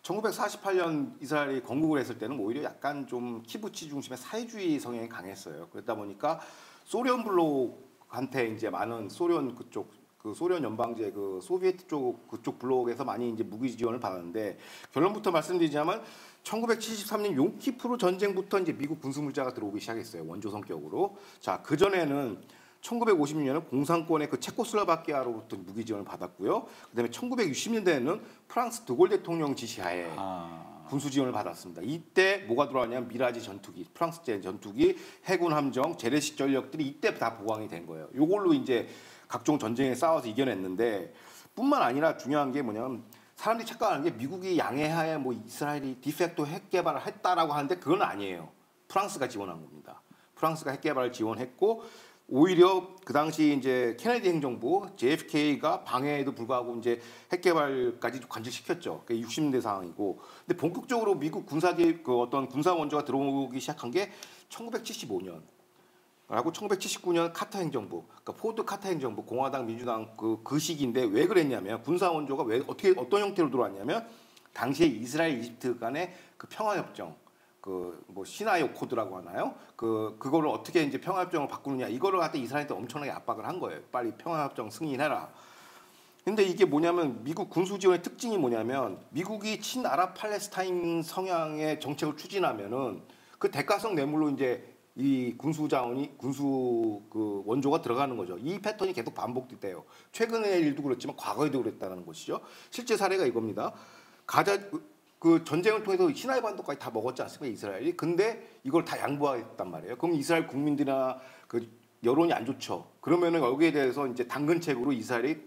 1948년 이스라엘이 건국을 했을 때는 오히려 약간 좀 키부치 중심의 사회주의 성향이 강했어요. 그러다 보니까 소련 블록한테 이제 많은 소련 그쪽 그 소련 연방제 그 소비에트 쪽 그쪽 블록에서 많이 이제 무기 지원을 받았는데 결론부터 말씀드리자면 1973년 용키프르 전쟁부터 이제 미국 군수 물자가 들어오기 시작했어요. 원조 성격으로. 자, 그 전에는 1956년에 공산권의 그 체코슬로바키아로부터 무기 지원을 받았고요. 그다음에 1960년대에는 프랑스 드골 대통령 지시하에 군수 지원을 받았습니다. 이때 뭐가 들어왔냐면 미라지 전투기, 프랑스제 전투기, 해군 함정, 재래식 전력들이 이때 다 보강이 된 거예요. 요걸로 이제 각종 전쟁에 싸워서 이겨냈는데 뿐만 아니라 중요한 게 뭐냐면 사람들이 착각하는 게 미국이 양해하에 뭐 이스라엘이 디팩토 핵 개발을 했다라고 하는데 그건 아니에요. 프랑스가 지원한 겁니다. 프랑스가 핵 개발을 지원했고 오히려 그 당시 이제 케네디 행정부 JFK가 방해에도 불구하고 이제 핵 개발까지 관철시켰죠. 그게 60년대 상황이고. 근데 본격적으로 미국 그 어떤 군사 원조가 들어오기 시작한 게 1975년. 라고 1979년 카터 행정부, 그러니까 포드 카터 행정부, 공화당, 민주당 그 시기인데 왜 그랬냐면 군사 원조가 왜 어떤 형태로 들어왔냐면 당시에 이스라엘, 이집트 간의 그 평화협정, 그 뭐 시나이 코드라고 하나요? 그거를 어떻게 이제 평화협정을 바꾸느냐 이거를 갖다 이스라엘한테 엄청나게 압박을 한 거예요. 빨리 평화협정 승인해라. 근데 이게 뭐냐면 미국 군수 지원의 특징이 뭐냐면 미국이 친아랍 팔레스타인 성향의 정책을 추진하면은 그 대가성 뇌물로 이제 이 군수 자원이 군수 그 원조가 들어가는 거죠. 이 패턴이 계속 반복됐대요. 최근의 일도 그렇지만 과거에도 그랬다는 것이죠. 실제 사례가 이겁니다. 가자 그 전쟁을 통해서 시나이 반도까지 다 먹었지 않습니까 이스라엘이? 근데 이걸 다 양보했단 말이에요. 그럼 이스라엘 국민들이나 그 여론이 안 좋죠. 그러면은 여기에 대해서 이제 당근책으로 이스라엘이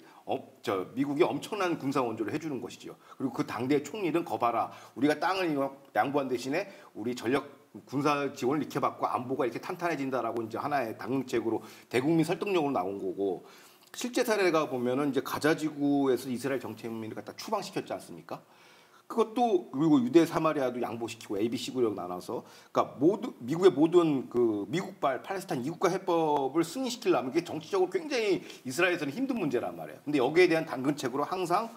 미국이 엄청난 군사 원조를 해주는 것이죠. 그리고 그 당대의 총리는 거봐라. 우리가 땅을 양보한 대신에 우리 전력 군사 지원을 이렇게 받고 안보가 이렇게 탄탄해진다라고 이제 하나의 당정책으로 대국민 설득력으로 나온 거고 실제 사례가 보면은 이제 가자지구에서 이스라엘 정체민을 갖다 추방시켰지 않습니까? 그것도 그리고 유대 사마리아도 양보시키고 ABC 구역 나눠서 그러니까 미국의 모든 그 미국발 팔레스타인 이국가 해법을 승인시키려면 이게 정치적으로 굉장히 이스라엘에서는 힘든 문제란 말이에요. 근데 여기에 대한 당근책으로 항상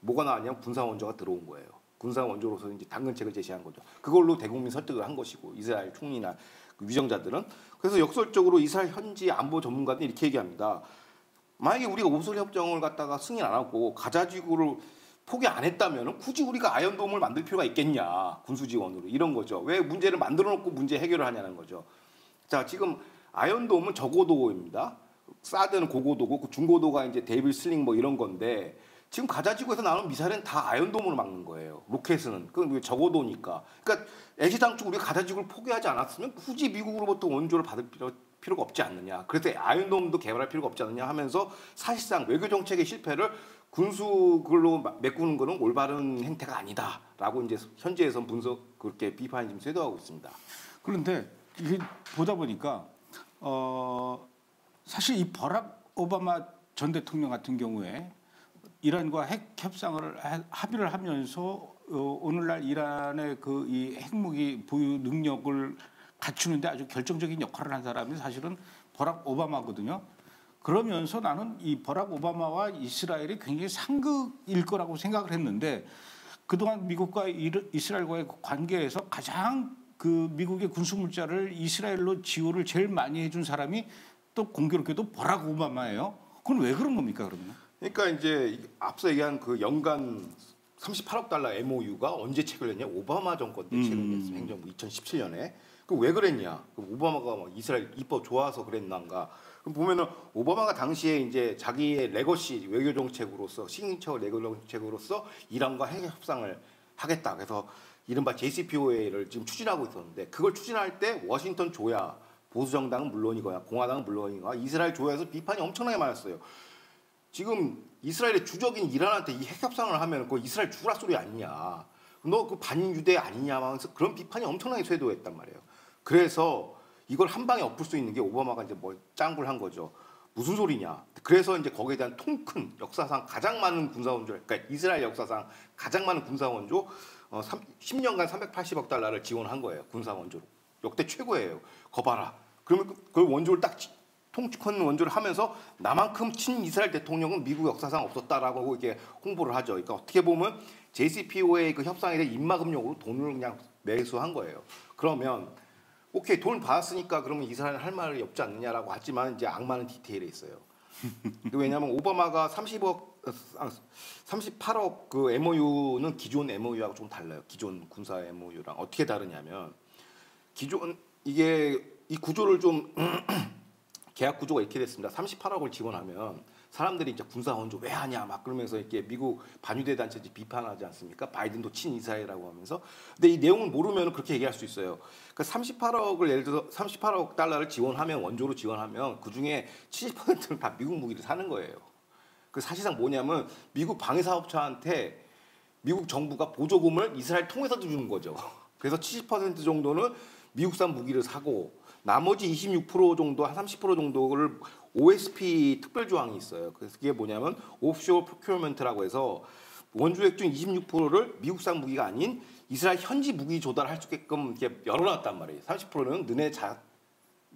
뭐가 나왔냐면 군사 원조가 들어온 거예요. 군사 원조로서 이제 당근책을 제시한 거죠. 그걸로 대국민 설득을 한 것이고 이스라엘 총리나 그 위정자들은 그래서 역설적으로 이스라엘 현지 안보 전문가들이 이렇게 얘기합니다. 만약에 우리가 오슬 협정을 갖다가 승인 안 하고 가자지구를 포기 안 했다면 굳이 우리가 아이언돔을 만들 필요가 있겠냐 군수 지원으로 이런 거죠. 왜 문제를 만들어 놓고 문제 해결을 하냐는 거죠. 자 지금 아이언돔은 저고도입니다. 사드는 고고도고 그 중고도가 이제 데이빌 슬링 뭐 이런 건데. 지금 가자지구에서 나오는 미사일은 다 아이언돔으로 막는 거예요. 로켓은 그건 저고도니까. 그러니까 애시당초 우리가 가자지구를 포기하지 않았으면 굳이 미국으로부터 원조를 받을 필요가 없지 않느냐. 그래서 아이언돔도 개발할 필요가 없지 않느냐 하면서 사실상 외교 정책의 실패를 군수 그걸로 메꾸는 것은 올바른 행태가 아니다라고 이제 현지에선 그렇게 비판이 좀 쇄도하고 있습니다. 그런데 이게 보다 보니까 사실 이 버락 오바마 전 대통령 같은 경우에 이란과 핵 협상을 합의를 하면서 오늘날 이란의 그 이 핵무기 보유 능력을 갖추는데 아주 결정적인 역할을 한 사람이 사실은 버락 오바마거든요. 그러면서 나는 이 버락 오바마와 이스라엘이 굉장히 상극일 거라고 생각을 했는데 그동안 미국과 이스라엘과의 관계에서 가장 그 미국의 군수 물자를 이스라엘로 지원을 제일 많이 해준 사람이 또 공교롭게도 버락 오바마예요. 그건 왜 그런 겁니까 그러면? 그러니까 이제 앞서 얘기한 그 연간 38억 달러 MOU가 언제 체결됐냐? 오바마 정권 때 체결됐어요. 행정부 2017년에. 그 왜 그랬냐? 그 오바마가 막 이스라엘 입법 좋아서 그랬난가? 그럼 보면은 오바마가 당시에 이제 자기의 레거시 외교 정책으로서 시그니처 외교 정책으로서 이란과 핵 협상을 하겠다. 그래서 이른바 JCPOA를 지금 추진하고 있었는데 그걸 추진할 때 워싱턴 조야 보수 정당은 물론이거나 공화당은 물론이거나 이스라엘 조야에서 비판이 엄청나게 많았어요. 지금 이스라엘의 주적인 이란한테 이 핵 협상을 하면 그 이스라엘 죽으라 소리 아니냐. 너 그 반유대 아니냐 하면서 그런 비판이 엄청나게 쇄도했단 말이에요. 그래서 이걸 한 방에 엎을 수 있는 게 오바마가 이제 뭐 짱구를 한 거죠. 무슨 소리냐. 그래서 이제 거기에 대한 통 큰 역사상 가장 많은 군사 원조, 그러니까 이스라엘 역사상 가장 많은 군사 원조 10년간 380억 달러를 지원한 거예요. 군사 원조로. 역대 최고예요. 거 봐라. 그러면 그 원조를 딱 통큰 원조를 하면서 나만큼 친이스라엘 대통령은 미국 역사상 없었다라고 이렇게 홍보를 하죠. 그러니까 어떻게 보면 JCPOA 그 협상에 대한 입막음용으로 돈을 그냥 매수한 거예요. 그러면 오케이 돈 받았으니까 그러면 이스라엘 할 말이 없지 않느냐라고 하지만 이제 악마는 디테일에 있어요. 왜냐하면 오바마가 38억 그 MOU는 기존 MOU하고 좀 달라요. 기존 군사 MOU랑 어떻게 다르냐면 기존 이게 이 구조를 좀 계약 구조가 이렇게 됐습니다. 38억을 지원하면 사람들이 이제 군사 원조 왜 하냐 막 그러면서 이렇게 미국 반유대 단체 비판하지 않습니까? 바이든도 친이스라엘이라고 하면서. 근데 이 내용을 모르면 그렇게 얘기할 수 있어요. 그러니까 38억을 예를 들어서 38억 달러를 지원하면 원조로 지원하면 그 중에 70%는 다 미국 무기를 사는 거예요. 그 사실상 뭐냐면 미국 방위사업처한테 미국 정부가 보조금을 이스라엘 통해서 주는 거죠. 그래서 70% 정도는 미국산 무기를 사고 나머지 26% 정도, 한 30% 정도를 OSP 특별 조항이 있어요. 그래서 그게 뭐냐면 오프쇼어 프로큐어먼트라고 해서 원조액 중 26%를 미국산 무기가 아닌 이스라엘 현지 무기 조달할 수 있게끔 이렇게 열어놨단 말이에요. 30%는 너네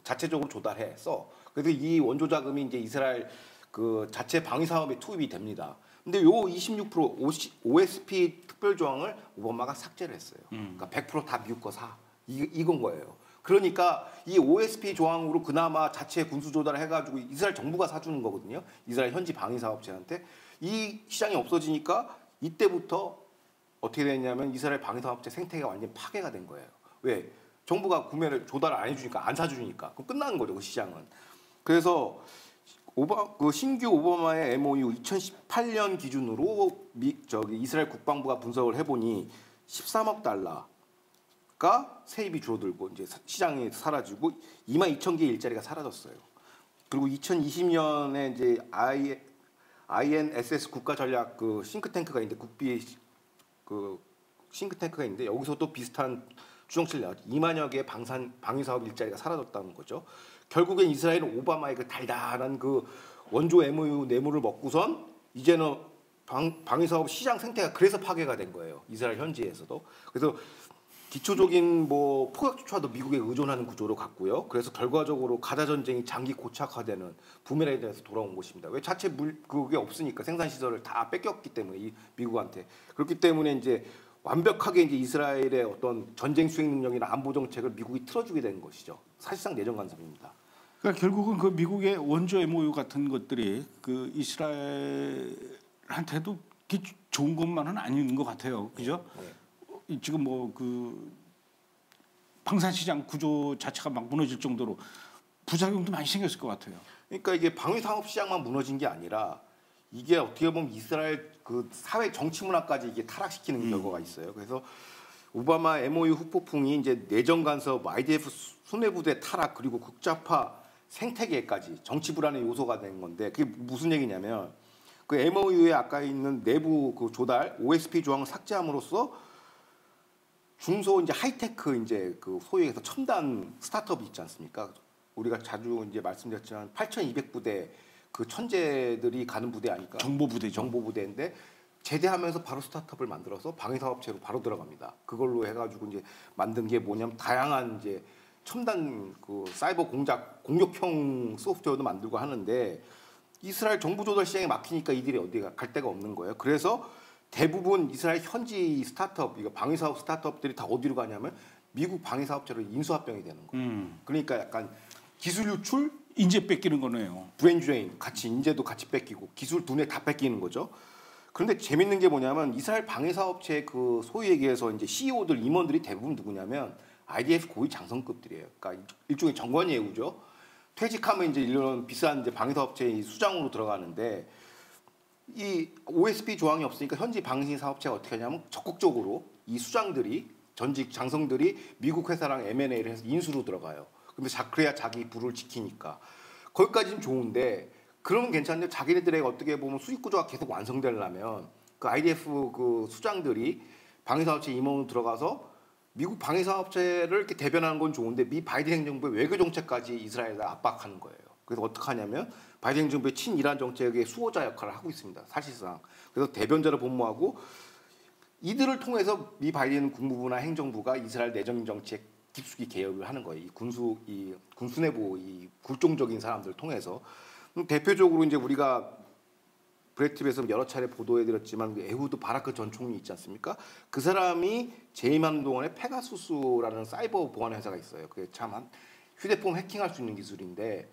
자체적으로 조달해 써. 그래서 이 원조 자금이 이제 이스라엘 그 자체 방위 사업에 투입이 됩니다. 근데 요 26% OSP 특별 조항을 오바마가 삭제를 했어요. 그러니까 100% 다 미국 거 사. 이건 거예요. 그러니까 이 OSP 조항으로 그나마 자체 군수 조달을 해가지고 이스라엘 정부가 사주는 거거든요. 이스라엘 현지 방위 사업체한테. 이 시장이 없어지니까 이때부터 어떻게 됐냐면 이스라엘 방위 사업체 생태계가 완전 파괴가 된 거예요. 왜? 정부가 구매를 조달을 안 해주니까 안 사주니까 그럼 끝나는 거죠. 그 시장은. 그래서 그 신규 오바마의 MOU 2018년 기준으로 이스라엘 국방부가 분석을 해보니 13억 달러가 세입이 줄어들고 이제 시장이 사라지고 22,000개의 일자리가 사라졌어요. 그리고 2020년에 이제 INSS 국가전략 그 싱크탱크가 있는데 국비 그 싱크탱크가 있는데 여기서도 비슷한 추정치를 내왔죠. 2만여 개의 방위 사업 일자리가 사라졌다는 거죠. 결국엔 이스라엘은 오바마의 그 달달한 그 원조 MOU 뇌물을 먹고선 이제는 방위 사업 시장 생태가 그래서 파괴가 된 거예요. 이스라엘 현지에서도. 그래서 기초적인 뭐 포격조차도 미국에 의존하는 구조로 갔고요. 그래서 결과적으로 가자 전쟁이 장기 고착화되는 부메랑에 대해서 돌아온 것입니다. 왜 자체 그게 없으니까 생산 시설을 다 뺏겼기 때문에 이 미국한테. 그렇기 때문에 이제 완벽하게 이제 이스라엘의 어떤 전쟁 수행 능력이나 안보 정책을 미국이 틀어주게 된 것이죠. 사실상 내정 간섭입니다. 그러니까 결국은 그 미국의 원조 MOU 같은 것들이 그 이스라엘한테도 좋은 것만은 아닌 것 같아요. 그죠? 네. 지금 뭐 그 방산시장 구조 자체가 막 무너질 정도로 부작용도 많이 생겼을 것 같아요. 그러니까 이게 방위 산업 시장만 무너진 게 아니라 이게 어떻게 보면 이스라엘 그 사회 정치 문화까지 이게 타락시키는 결과가 있어요. 그래서 오바마 MOU 후폭풍이 이제 내정 간섭, IDF 수뇌부대 타락 그리고 극좌파 생태계까지 정치 불안의 요소가 된 건데 그게 무슨 얘기냐면 그 MOU에 아까 있는 내부 그 조달 OSP 조항을 삭제함으로써 중소 이제 하이테크 이제 그 소위 해서 첨단 스타트업이 있지 않습니까? 우리가 자주 이제 말씀드렸지만 8,200부대 그 천재들이 가는 부대 아니까 정보부대죠. 정보부대인데 제대하면서 바로 스타트업을 만들어서 방위사업체로 바로 들어갑니다. 그걸로 해가지고 이제 만든 게 뭐냐면 다양한 이제 첨단 그 사이버 공격형 소프트웨어도 만들고 하는데 이스라엘 정부 조달 시장에 막히니까 이들이 어디가 갈 데가 없는 거예요. 그래서 대부분 이스라엘 현지 스타트업, 이거 방위사업 스타트업들이 다 어디로 가냐면 미국 방위 사업체로 인수합병이 되는 거예요. 그러니까 약간 기술 유출, 인재 뺏기는 거네요. 브레인 드레인, 같이 인재도 같이 뺏기고 기술 두뇌 다 뺏기는 거죠. 그런데 재밌는 게 뭐냐면 이스라엘 방위 사업체 그 소위 얘기해서 이제 CEO들 임원들이 대부분 누구냐면 IDF 고위 장성급들이에요. 그러니까 일종의 정관 예우죠. 퇴직하면 이제 이런 비싼 이제 방위 사업체 수장으로 들어가는데 이 OSP 조항이 없으니까 현지 방위 사업체가 어떻게 하냐면 적극적으로 이 수장들이 전직 장성들이 미국 회사랑 M&A를 해서 인수로 들어가요. 근데 그래야 자기 부를 지키니까 거기까지는 좋은데 그러면 괜찮은데 자기네들의 어떻게 보면 수익 구조가 계속 완성되려면 그 IDF 그 수장들이 방위 사업체 임원으로 들어가서 미국 방위 사업체를 이렇게 대변하는 건 좋은데 미 바이든 행정부의 외교 정책까지 이스라엘을 압박하는 거예요. 그래서 어떻게 하냐면 바이든 행정부의 친이란 정책의 수호자 역할을 하고 있습니다. 사실상. 그래서 대변자를 복무하고 이들을 통해서 미 바이든 국무부나 행정부가 이스라엘 내정 정책 깊숙이 개혁을 하는 거예요. 이 군수 내부 이 굴종적인 사람들을 통해서 대표적으로 이제 우리가 브레이트에서 여러 차례 보도해드렸지만 에후드 바라크 전 총리 있지 않습니까? 그 사람이 재임하는 동안에 페가수스라는 사이버 보안 회사가 있어요. 그게 참 한 휴대폰 해킹할 수 있는 기술인데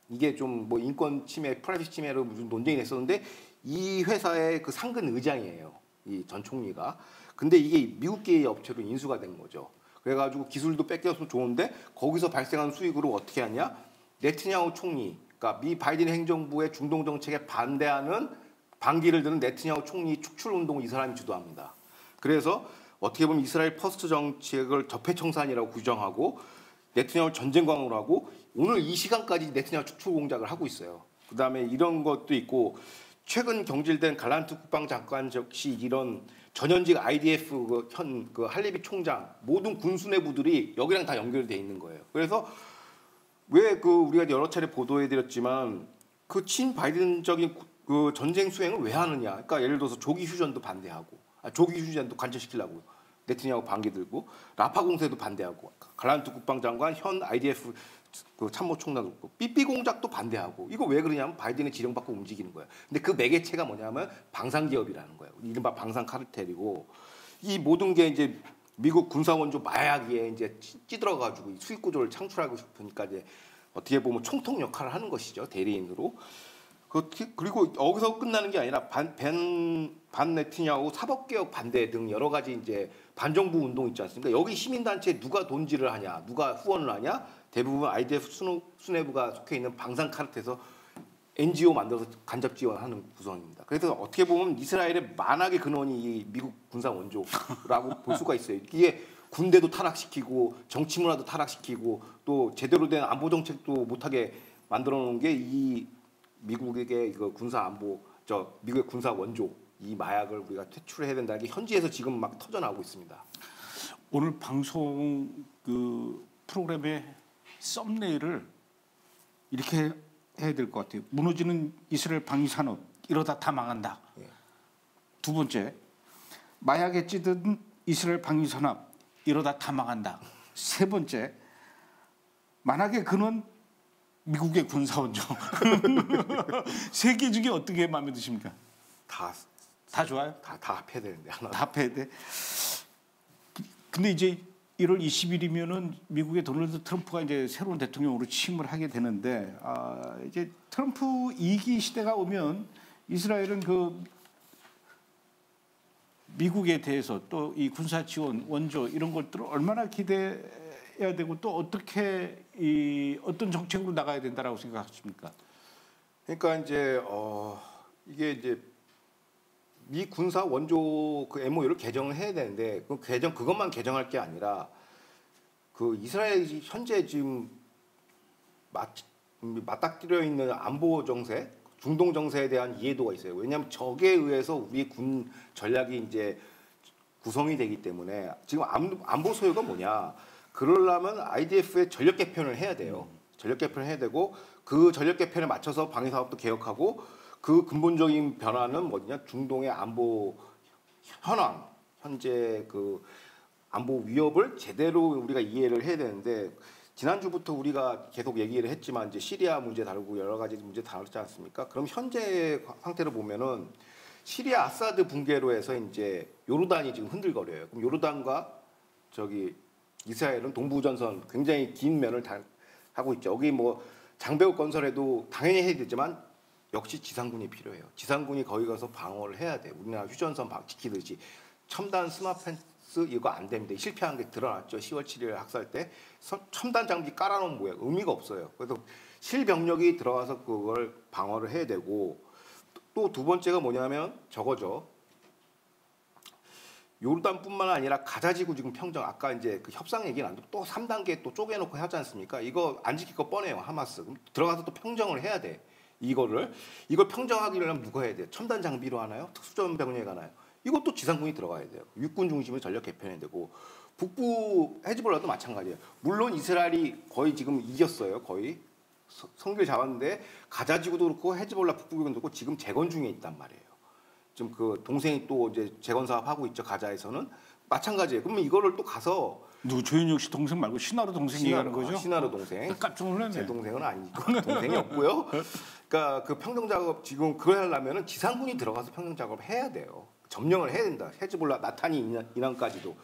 이게 좀 뭐 인권 침해, 프라이버시 침해로 무슨 논쟁이 됐었는데 이 회사의 그 상근 의장이에요. 이 전 총리가. 근데 이게 미국계의 업체로 인수가 된 거죠. 그래가지고 기술도 뺏겨서 좋은데 거기서 발생한 수익으로 어떻게 하냐? 네트냐후 총리, 그러니까 미 바이든 행정부의 중동 정책에 반대하는 반기를 드는 네트냐후 총리 축출 운동을 이 사람이 주도합니다. 그래서 어떻게 보면 이스라엘 퍼스트 정책을 적폐청산이라고 규정하고 네트냐후 전쟁광으로 하고 오늘 이 시간까지 네트냐후 축출 공작을 하고 있어요. 그다음에 이런 것도 있고 최근 경질된 갈란트 국방장관 역시 이런 전현직 IDF 그 할레비 총장 모든 군수 내부들이 여기랑 다 연결돼 있는 거예요. 그래서 왜 그 우리가 여러 차례 보도해드렸지만 그 친바이든적인 그 전쟁 수행을 왜 하느냐? 그러니까 예를 들어서 조기 휴전도 반대하고, 조기 휴전도 관철시키려고 네트냐후 반기 들고 라파 공세도 반대하고 갈란트 국방장관 현 IDF 그 참모총장도 삐삐 공작도 반대하고 이거 왜 그러냐면 바이든의 지령받고 움직이는 거예요. 근데 그 매개체가 뭐냐면 방산기업이라는 거예요. 이른바 방산 카르텔이고 이 모든 게 이제 미국 군사원조 마약에 이제 찌들어가지고 수익 구조를 창출하고 싶으니까 이제 어떻게 보면 총통 역할을 하는 것이죠. 대리인으로. 그리고 여기서 끝나는 게 아니라 반 네트냐후 사법개혁 반대 등 여러 가지 이제 반정부 운동 있지 않습니까? 여기 시민단체 누가 돈질을 하냐, 누가 후원을 하냐? 대부분 IDF 수뇌부가 속해 있는 방산 카르텔에서 NGO 만들어서 간접 지원하는 구성입니다. 그래서 어떻게 보면 이스라엘의 만악의 근원이 이 미국 군사 원조라고 볼 수가 있어요. 이게 군대도 타락시키고 정치 문화도 타락시키고 또 제대로 된 안보 정책도 못하게 만들어 놓은 게 이 미국에게 이거 군사 안보 미국의 군사 원조 이 마약을 우리가 퇴출해야 된다는 게 현지에서 지금 막 터져 나오고 있습니다. 오늘 방송 그 프로그램의 썸네일을 이렇게 해야 될 것 같아요. 무너지는 이스라엘 방위 산업 이러다 다 망한다. 예. 두 번째, 마약에 찌든 이스라엘 방위 산업 이러다 다 망한다. 세 번째, 만약에 그는 미국의 군사 원조. 세 개 중에 어떻게 마음에 드십니까? 다 좋아요? 다 합해야 되는데 하나. 다 합해야 돼. 근데 이제 1월 20일이면은 미국의 도널드 트럼프가 이제 새로운 대통령으로 취임을 하게 되는데 이제 트럼프 2기 시대가 오면 이스라엘은 그 미국에 대해서 또 이 군사 지원 원조 이런 것들을 얼마나 기대해야 되고 또 어떻게 어떤 정책으로 나가야 된다라고 생각하십니까? 그러니까 이제 이게 이제 미 군사 원조 그 MOU를 개정을 해야 되는데 그것만 개정할 게 아니라 그 이스라엘이 현재 지금 맞닥뜨려 있는 안보 정세, 중동 정세에 대한 이해도가 있어요. 왜냐하면 적에 의해서 우리 군 전략이 이제 구성이 되기 때문에 지금 안보 소요가 뭐냐? 그러려면 IDF의 전력 개편을 해야 돼요. 전력 개편을 해야 되고 그 전력 개편에 맞춰서 방위 사업도 개혁하고 그 근본적인 변화는 뭐냐? 중동의 안보 현황, 현재 그 안보 위협을 제대로 우리가 이해를 해야 되는데 지난주부터 우리가 계속 얘기를 했지만 이제 시리아 문제 다루고 여러 가지 문제 다뤘지 않습니까? 그럼 현재 상태를 보면은 시리아 아사드 붕괴로 해서 이제 요르단이 지금 흔들거려요. 그럼 요르단과 이스라엘은 동부전선 굉장히 긴 면을 다 하고 있죠. 여기 뭐 장벽 건설에도 당연히 해야 되지만 역시 지상군이 필요해요. 지상군이 거기 가서 방어를 해야 돼요. 우리나라 휴전선 지키듯이. 첨단 스마펜스 이거 안 됩니다. 실패한 게 드러났죠. 10월 7일 학살 때 첨단 장비 깔아놓은 뭐예요? 의미가 없어요. 그래서 실병력이 들어가서 그걸 방어를 해야 되고 또 두 번째가 뭐냐면 저거죠. 요르단뿐만 아니라 가자지구 지금 평정 아까 이제 그 협상 얘기는 안 듣고 또 3단계 또 쪼개놓고 하지 않습니까? 이거 안 지킬 거 뻔해요. 하마스. 그럼 들어가서 또 평정을 해야 돼. 이걸 평정하기를 누가 해야 돼요? 첨단 장비로 하나요? 특수전 병력이 하나요? 이것도 지상군이 들어가야 돼요. 육군 중심으로 전력 개편해야 되고 북부 헤즈볼라도 마찬가지예요. 물론 이스라엘이 거의 지금 이겼어요. 거의 성길 잡았는데 가자지구도 그렇고 헤즈볼라 북부경도 그렇고 지금 재건 중에 있단 말이에요. 좀 그 동생이 또 이제 재건 사업 하고 있죠. 가자에서는 마찬가지예요. 그러면 이거를 또 가서 누구 조윤혁 씨 동생 말고 신하로 동생 얘기하는 거죠? 신하로 동생. 깜짝 놀랐네. 제 동생은 아니고 동생이 없고요. 그러니까 그 평정 작업 지금 그걸 하려면은 지상군이 들어가서 평정 작업을 해야 돼요. 점령을 해야 된다. 헤즈볼라 나타니 이란까지도.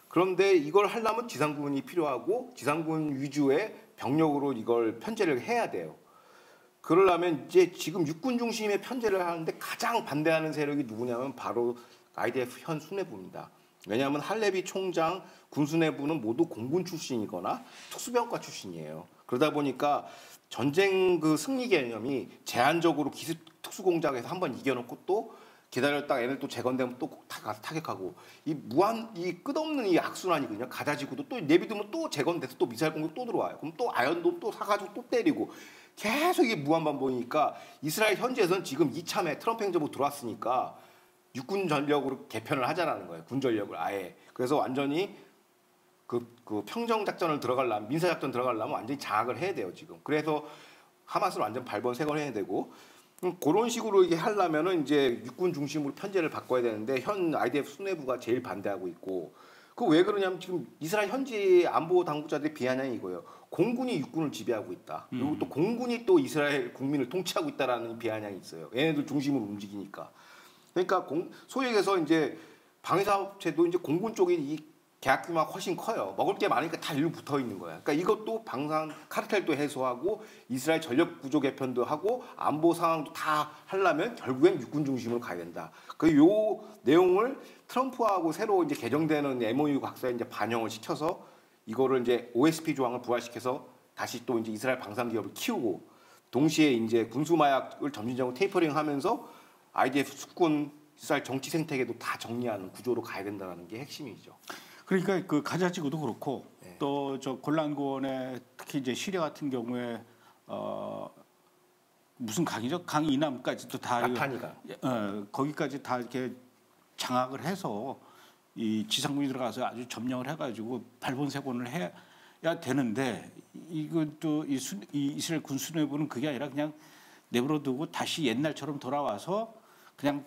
그런데 이걸 하려면 지상군이 필요하고 지상군 위주의 병력으로 이걸 편제를 해야 돼요. 그러려면 이제 지금 육군 중심의 편제를 하는데 가장 반대하는 세력이 누구냐면 바로 IDF 현 수뇌부입니다. 왜냐하면 할레비 총장, 군수뇌부는 모두 공군 출신이거나 특수병과 출신이에요. 그러다 보니까 전쟁 그 승리 개념이 제한적으로 특수공작에서 한번 이겨놓고 또 기다렸다가 얘네 또 재건되면 또 가서 타격하고 이 무한 이 끝없는 이 악순환이거든요. 가자지구도 또 내비두면 또 재건돼서 또 미사일 공격 또 들어와요. 그럼 또 아연돔 또 사가지고 또 때리고 계속 이게 무한반복이니까 이스라엘 현지에서는 지금 이참에 트럼프 행정부 들어왔으니까 육군 전력으로 개편을 하자라는 거예요. 군 전력을 아예. 그래서 완전히 그 평정 작전을 들어가려면 민사 작전 들어가려면 완전히 장악을 해야 돼요 지금. 그래서 하마스를 완전 발본색원해야 되고 그런 식으로 이게 하려면은 이제 육군 중심으로 편제를 바꿔야 되는데 현 IDF 수뇌부가 제일 반대하고 있고 그 왜 그러냐면 지금 이스라엘 현지 안보 당국자들의 비아냥이 이거예요. 공군이 육군을 지배하고 있다. 그리고 또 공군이 또 이스라엘 국민을 통치하고 있다라는 비아냥이 있어요. 얘네들 중심으로 움직이니까. 그러니까 소위 얘기해서 이제 방위사업체도 이제 공군 쪽이 이 계약 규모가 훨씬 커요. 먹을 게 많으니까 다 일로 붙어 있는 거야. 그러니까 이것도 방산 카르텔도 해소하고 이스라엘 전력 구조 개편도 하고 안보 상황도 다 하려면 결국엔 육군 중심으로 가야 된다. 그 요 내용을 트럼프하고 새로 이제 개정되는 MOU 각서에 이제 반영을 시켜서 이거를 이제 OSP 조항을 부활시켜서 다시 또 이제 이스라엘 방산 기업을 키우고 동시에 이제 군수 마약을 점진적으로 테이퍼링하면서 IDF 숙군 이스라엘 정치 생태계도 다 정리하는 구조로 가야 된다는 게 핵심이죠. 그러니까 그 가자지구도 그렇고 네. 또 저 골란고원에 특히 이제 시리아 같은 경우에 무슨 강이죠? 강 이남까지도 다 나타니가 거기까지 다 이렇게 장악을 해서 이 지상군이 들어가서 아주 점령을 해가지고 발본색원을 해야 되는데 이건 또 이 이스라엘 군 수뇌부는 그게 아니라 그냥 내버려두고 다시 옛날처럼 돌아와서 그냥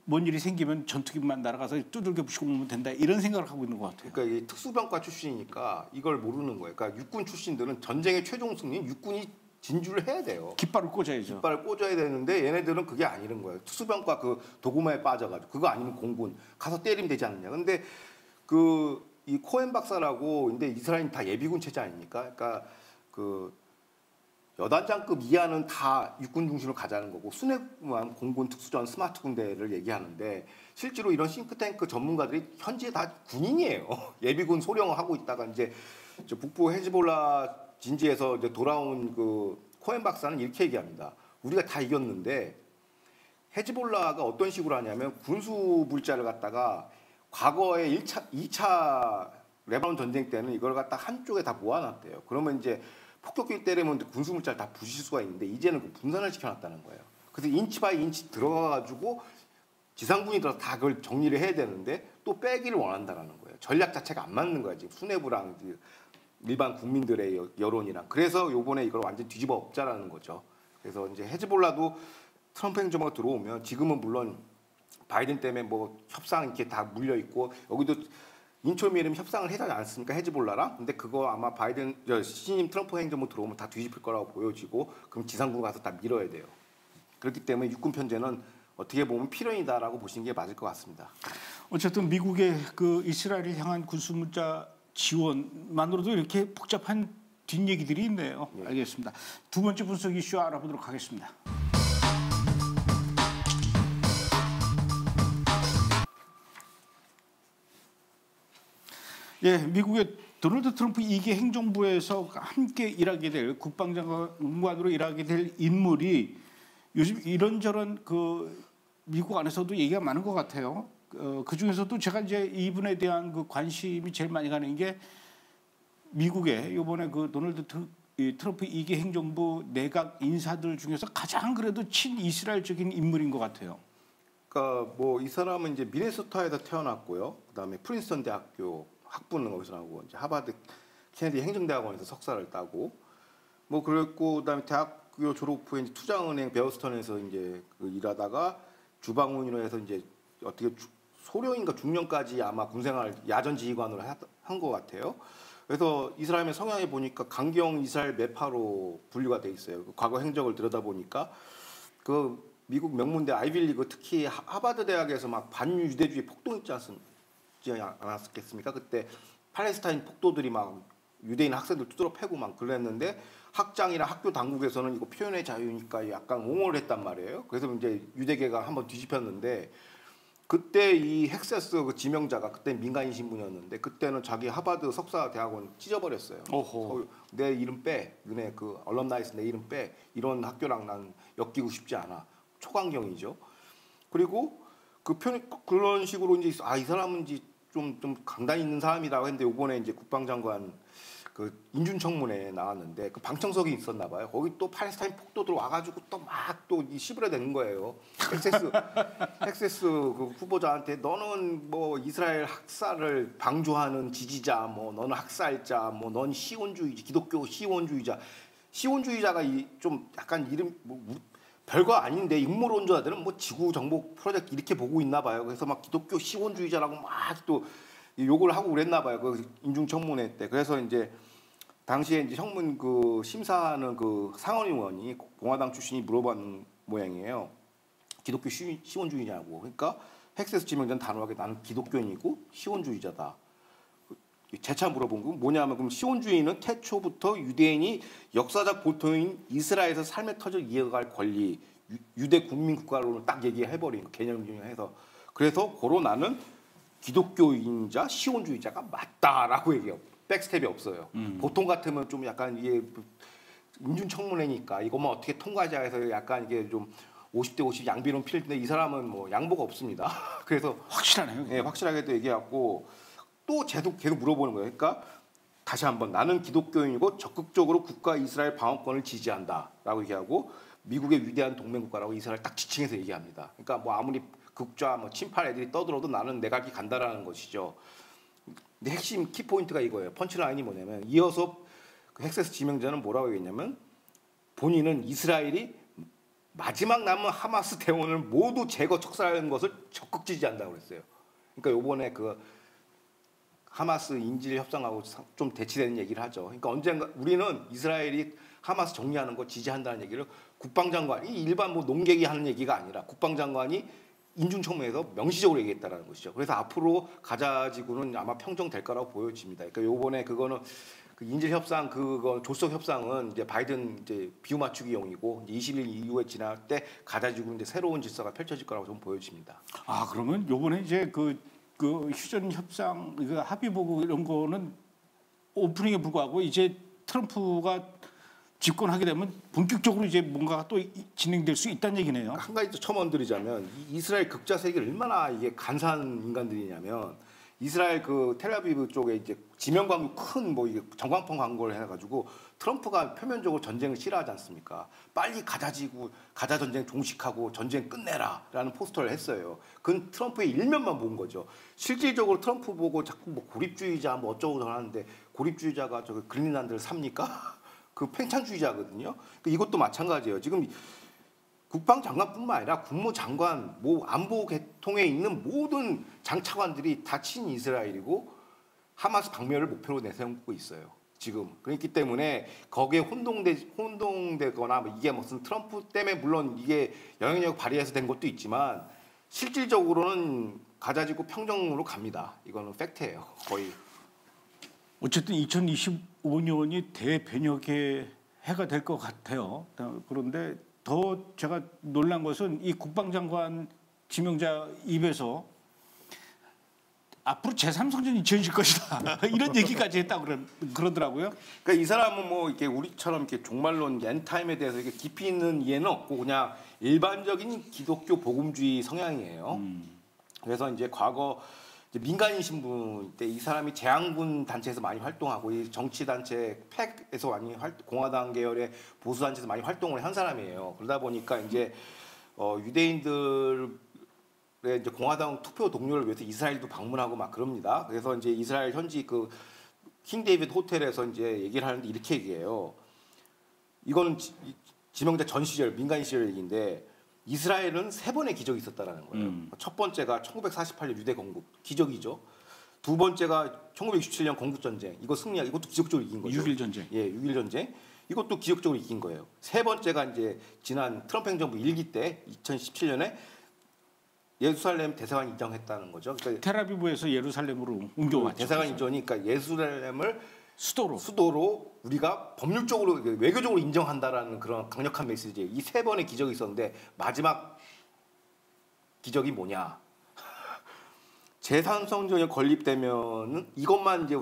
뭔 일이 생기면 전투기만 날아가서 두들겨 부시고 오면 된다 이런 생각을 하고 있는 것 같아요. 그러니까 이 특수병과 출신이니까 이걸 모르는 거예요. 그러니까 육군 출신들은 전쟁의 최종 승리는 육군이 진주를 해야 돼요. 깃발을 꽂아야죠. 깃발을 꽂아야 되는데 얘네들은 그게 아니는 거예요. 특수병과 그 도구마에 빠져가지고 그거 아니면 공군 가서 때리면 되지 않느냐. 근데 그 이 코엔 박사라고 근데 이스라엘은 다 예비군 체제 아닙니까? 그러니까 그 여단장급 이하는 다 육군 중심으로 가자는 거고 수뇌부만 공군 특수전 스마트 군대를 얘기하는데 실제로 이런 싱크탱크 전문가들이 현지에 다 군인이에요. 예비군 소령을 하고 있다가 이제 북부 헤즈볼라 진지에서 이제 돌아온 그 코엔 박사는 이렇게 얘기합니다. 우리가 다 이겼는데 헤즈볼라가 어떤 식으로 하냐면 군수 물자를 갖다가 과거에 2차 레바논 전쟁 때는 이걸 갖다 한쪽에 다 모아놨대요. 그러면 이제 폭격기 때리면 군수 물자를 다 부실 수가 있는데 이제는 그 분산을 시켜놨다는 거예요. 그래서 인치 바이 인치 들어가가지고 지상군이 들어서 다 그걸 정리를 해야 되는데 또 빼기를 원한다는 거예요. 전략 자체가 안 맞는 거야 지금 수뇌부랑 일반 국민들의 여론이랑. 그래서 요번에 이걸 완전 뒤집어 엎자라는 거죠. 그래서 이제 헤즈볼라도 트럼프 행정부가 들어오면 지금은 물론 바이든 때문에 뭐 협상 이렇게 다 물려 있고 여기도 인초미름 협상을 해지 않습니까 헤즈볼라랑. 근데 그거 아마 바이든 신임 트럼프 행정부 들어오면 다 뒤집힐 거라고 보여지고 그럼 지상군 가서 다 밀어야 돼요. 그렇기 때문에 육군 편제는 어떻게 보면 필연이다라고 보시는 게 맞을 것 같습니다. 어쨌든 미국의 그 이스라엘을 향한 군수 문자 지원만으로도 이렇게 복잡한 뒷얘기들이 있네요. 예. 알겠습니다. 두 번째 분석 이슈 알아보도록 하겠습니다. 예, 미국의 도널드 트럼프 2기 행정부에서 함께 일하게 될 국방장관으로 일하게 될 인물이 요즘 이런저런 그 미국 안에서도 얘기가 많은 것 같아요. 그 중에서도 제가 이제 이분에 대한 그 관심이 제일 많이 가는 게 미국의 이번에 그 도널드 트럼프 2기 행정부 내각 인사들 중에서 가장 그래도 친이스라엘적인 인물인 것 같아요. 그러니까 뭐 이 사람은 이제 미네소타에서 태어났고요. 그다음에 프린스턴 대학교 학부는 거기서 나오고 이제 하버드 케네디 행정대학원에서 석사를 따고 뭐 그랬고 그다음에 대학교 졸업 후에 이제 투자은행 베어스턴에서 이제 그 일하다가 주방원으로 해서 이제 어떻게 소령인가 중령까지 아마 군생활 야전 지휘관으로 한 것 같아요. 그래서 이 사람의 성향에 보니까 강경 이스라엘 매파로 분류가 돼 있어요. 그 과거 행적을 들여다 보니까 그 미국 명문대 아이비리그 특히 하버드 대학에서 막 반유대주의 폭동 있지 않았겠습니까? 그때 팔레스타인 폭도들이 막 유대인 학생들 두드러 패고 막 그랬는데 학장이나 학교 당국에서는 이거 표현의 자유니까 약간 옹호를 했단 말이에요. 그래서 이제 유대계가 한번 뒤집혔는데 그때 이 헥세스 그 지명자가 그때 민간인 신분이었는데 그때는 자기 하버드 석사 대학원 찢어버렸어요. 내 이름 빼, 너네 그 얼럼나이스 내 이름 빼. 이런 학교랑 난 엮이고 싶지 않아. 초강경이죠. 그리고 그런 식으로 이제 이 사람은 이제 좀 강단 있는 사람이라고 했는데 이번에 이제 국방장관 그 인준청문회에 나왔는데 그 방청석이 있었나 봐요. 거기 또 팔레스타인 폭도들 와가지고 또 막 또 시부레 되는 거예요. 헥세스 그 후보자한테 너는 뭐 이스라엘 학살을 방조하는 지지자, 뭐 너는 학살자, 뭐 넌 시온주의자, 기독교 시온주의자가 좀 약간 이름 별거 아닌데 인물론자들은 뭐 지구 정복 프로젝트 이렇게 보고 있나 봐요. 그래서 막 기독교 시온주의자라고 막 또 욕을 하고 그랬나 봐요. 그 인중청문회 때. 그래서 이제 당시에 이제 청문 그 심사하는 그 상원의원이 공화당 출신이 물어본 모양이에요. 기독교 시온주의냐고. 그러니까 헥세스 지명자는 단호하게 나는 기독교인이고 시온주의자다. 재차 물어본 건 뭐냐면 그럼 시온주의는 태초부터 유대인이 역사적 보통인 이스라엘에서 삶의 터를 이어갈 권리, 유대 국민 국가로는 딱 얘기해버린 개념 중에 해서 그래서 고로 나는 기독교인자 시온주의자가 맞다라고 얘기해요. 백스텝이 없어요. 보통 같으면 좀 약간 이게 인준청문회니까 이것만 어떻게 통과하자 해서 약간 이게 좀 50대 50 양비론 필 텐데 이 사람은 뭐 양보가 없습니다. 그래서 확실하네요. 네, 확실하게도 얘기하고 또 계속 물어보는 거예요. 그러니까 다시 한번 나는 기독교인이고 적극적으로 국가 이스라엘 방어권을 지지한다라고 얘기하고 미국의 위대한 동맹국가라고 이스라엘 딱 지칭해서 얘기합니다. 그러니까 뭐 아무리 극좌 뭐 친팔 애들이 떠들어도 나는 내 갈 길 간다라는 것이죠. 근데 핵심 키포인트가 이거예요. 펀치라인이 뭐냐면 이어서 그 헥세스 지명자는 뭐라고 얘기했냐면 본인은 이스라엘이 마지막 남은 하마스 대원을 모두 제거 척살하는 것을 적극 지지한다고 그랬어요. 그러니까 요번에 그 하마스 인질 협상하고 좀 대치되는 얘기를 하죠. 그러니까 언젠가 우리는 이스라엘이 하마스 정리하는 거 지지한다는 얘기를 국방장관이 일반 뭐 농객이 하는 얘기가 아니라 국방장관이 인준청문회에서 명시적으로 얘기했다라는 것이죠. 그래서 앞으로 가자 지구는 아마 평정될 거라고 보여집니다. 그러니까 요번에 그거는 그 인질 협상 그거 조속 협상은 이제 바이든 이제 비유 맞추기용이고 20일 이후에 지날 때 가자 지구는 이제 새로운 질서가 펼쳐질 거라고 좀 보여집니다. 아 그러면 요번에 이제 그 휴전 협상 그 합의 보고 이런 거는 오프닝에 불과하고 이제 트럼프가 집권하게 되면 본격적으로 이제 뭔가 또 진행될 수 있다는 얘기네요. 한 가지 더 첨언드리자면 이스라엘 극좌 세계를 얼마나 이게 간사한 인간들이냐면 이스라엘 그 텔아비브 쪽에 이제 지명 광고 큰 뭐 이게 전광판 광고를 해가지고 트럼프가 표면적으로 전쟁을 싫어하지 않습니까? 빨리 가자 지구, 가자 전쟁 종식하고 전쟁 끝내라라는 포스터를 했어요. 그건 트럼프의 일면만 본 거죠. 실질적으로 트럼프 보고 자꾸 뭐 고립주의자 뭐 어쩌고 하는데 고립주의자가 저기 그린란드를 삽니까? 그 팽창주의자거든요. 이것도 마찬가지예요. 지금 국방장관뿐만 아니라 국무장관, 뭐 안보 계통에 있는 모든 장차관들이 다 친이스라엘이고 하마스 박멸을 목표로 내세우고 있어요. 지금 그렇기 때문에 거기에 혼동되거나 뭐 이게 무슨 트럼프 때문에 물론 이게 영향력 발휘해서 된 것도 있지만 실질적으로는 가자지구 평정으로 갑니다. 이거는 팩트예요. 거의. 어쨌든 2025년이 대변혁의 해가 될 것 같아요. 그런데 더 제가 놀란 것은 이 국방장관 지명자 입에서 앞으로 제3성전이 지어질 것이다. 이런 얘기까지 했다고 그러더라고요. 그러니까 이 사람은 뭐 이렇게 우리처럼 이렇게 종말론 엔타임에 대해서 이렇게 깊이 있는 이해는 없고 그냥 일반적인 기독교 복음주의 성향이에요. 그래서 이제 과거 이제 민간인신 분 때 이 사람이 재향군 단체에서 많이 활동하고 이 정치 단체 팩에서 많이 공화당 계열의 보수 단체에서 많이 활동을 한 사람이에요. 그러다 보니까 이제 유대인들 이제 공화당 투표 동료를 위해서 이스라엘도 방문하고 막 그럽니다. 그래서 이제 이스라엘 현지 그 킹 데이비드 호텔에서 이제 얘기를 하는데 이렇게 얘기해요. 이거는 지명자 전 시절 민간인 시절 얘기인데 이스라엘은 3번의 기적이 있었다라는 거예요. 첫 번째가 1948년 유대 건국 기적이죠. 두 번째가 1967년 건국 전쟁 이거 승리하 이것도 기적적으로 이긴 거죠. 6.1 전쟁. 예, 6.1 전쟁 이것도 기적적으로 이긴 거예요. 세 번째가 이제 지난 트럼프 행정부 1기 때 2017년에 예루살렘 대사관 인정했다는 거죠. 그러니까 텔아비브에서 예루살렘으로 옮겨왔죠. 대사관 인정이 그러니까 예루살렘을 수도로 우리가 법률적으로 외교적으로 인정한다라는 그런 강력한 메시지. 이 3번의 기적이 있었는데 마지막 기적이 뭐냐? 제3성전이 건립되면은 이것만 이제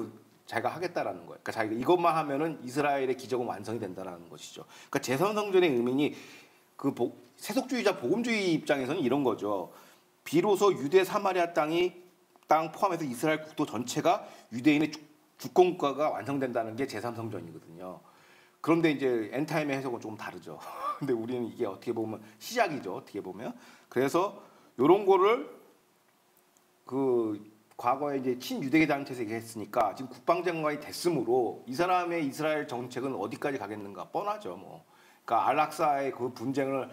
자기가 하겠다라는 거예요. 그러니까 자기가 이것만 하면은 이스라엘의 기적은 완성이 된다라는 것이죠. 그러니까 제3성전의 의미는 그 세속주의자 복음주의 입장에서는 이런 거죠. 비로소 유대 사마리아 땅 포함해서 이스라엘 국토 전체가 유대인의 주권국가가 완성된다는 게 제3성전이거든요. 그런데 이제 엔타임의 해석은 조금 다르죠. 근데 우리는 이게 어떻게 보면 시작이죠. 어떻게 보면. 그래서 이런 거를 그 과거에 이제 친유대계 단체에서 얘기했으니까 지금 국방장관이 됐으므로 이 사람의 이스라엘 정책은 어디까지 가겠는가 뻔하죠. 뭐. 그러니까 알락사의 그 분쟁을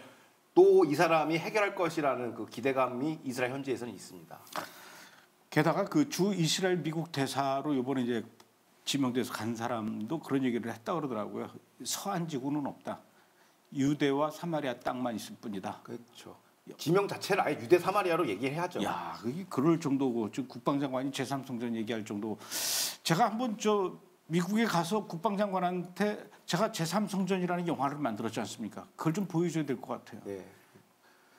또 이 사람이 해결할 것이라는 그 기대감이 이스라엘 현지에서는 있습니다. 게다가 그 주 이스라엘 미국 대사로 이번에 이제 지명돼서 간 사람도 그런 얘기를 했다 그러더라고요. 서한 지구는 없다. 유대와 사마리아 땅만 있을 뿐이다. 그렇죠. 지명 자체를 아예 유대 사마리아로 얘기해야죠. 야, 그럴 정도고 지금 국방장관이 제3성전 얘기할 정도. 제가 한번 미국에 가서 국방장관한테 제가 제3성전이라는 영화를 만들었지 않습니까? 그걸 좀 보여줘야 될 것 같아요. 네.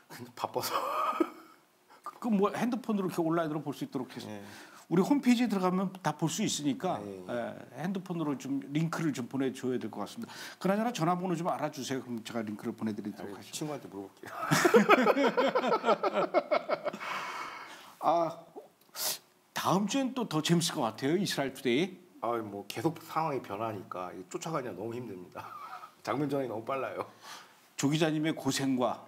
근데 바빠서. 그 뭐 핸드폰으로 이렇게 온라인으로 볼 수 있도록 해서 우리 홈페이지에 들어가면 다 볼 수 있으니까 핸드폰으로 좀 링크를 좀 보내줘야 될 것 같습니다. 그나저나 전화번호 좀 알아주세요. 그럼 제가 링크를 보내드리도록 하죠. 친구한테 물어볼게요. 다음 주엔 또 더 재밌을 것 같아요. 이스라엘 투데이. 뭐 계속 상황이 변하니까 쫓아가기가 너무 힘듭니다. 장면 전환이 너무 빨라요. 조 기자님의 고생과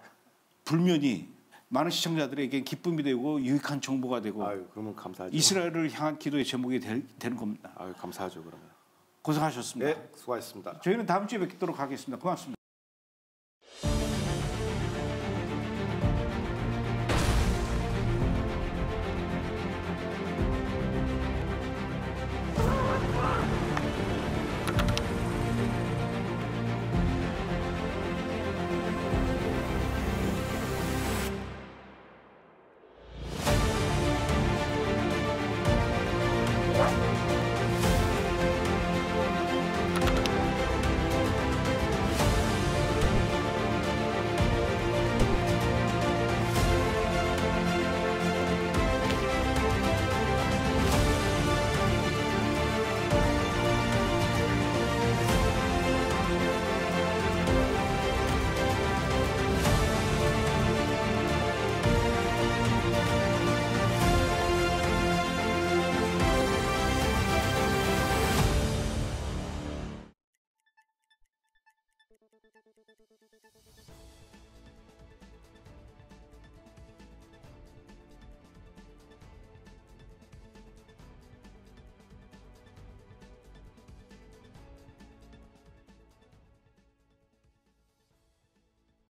불면이 많은 시청자들에게 기쁨이 되고 유익한 정보가 되고 그러면 감사하죠. 이스라엘을 향한 기도의 제목이 되는 겁니다. 감사하죠. 그러면. 고생하셨습니다. 네, 수고하셨습니다. 저희는 다음 주에 뵙도록 하겠습니다. 고맙습니다.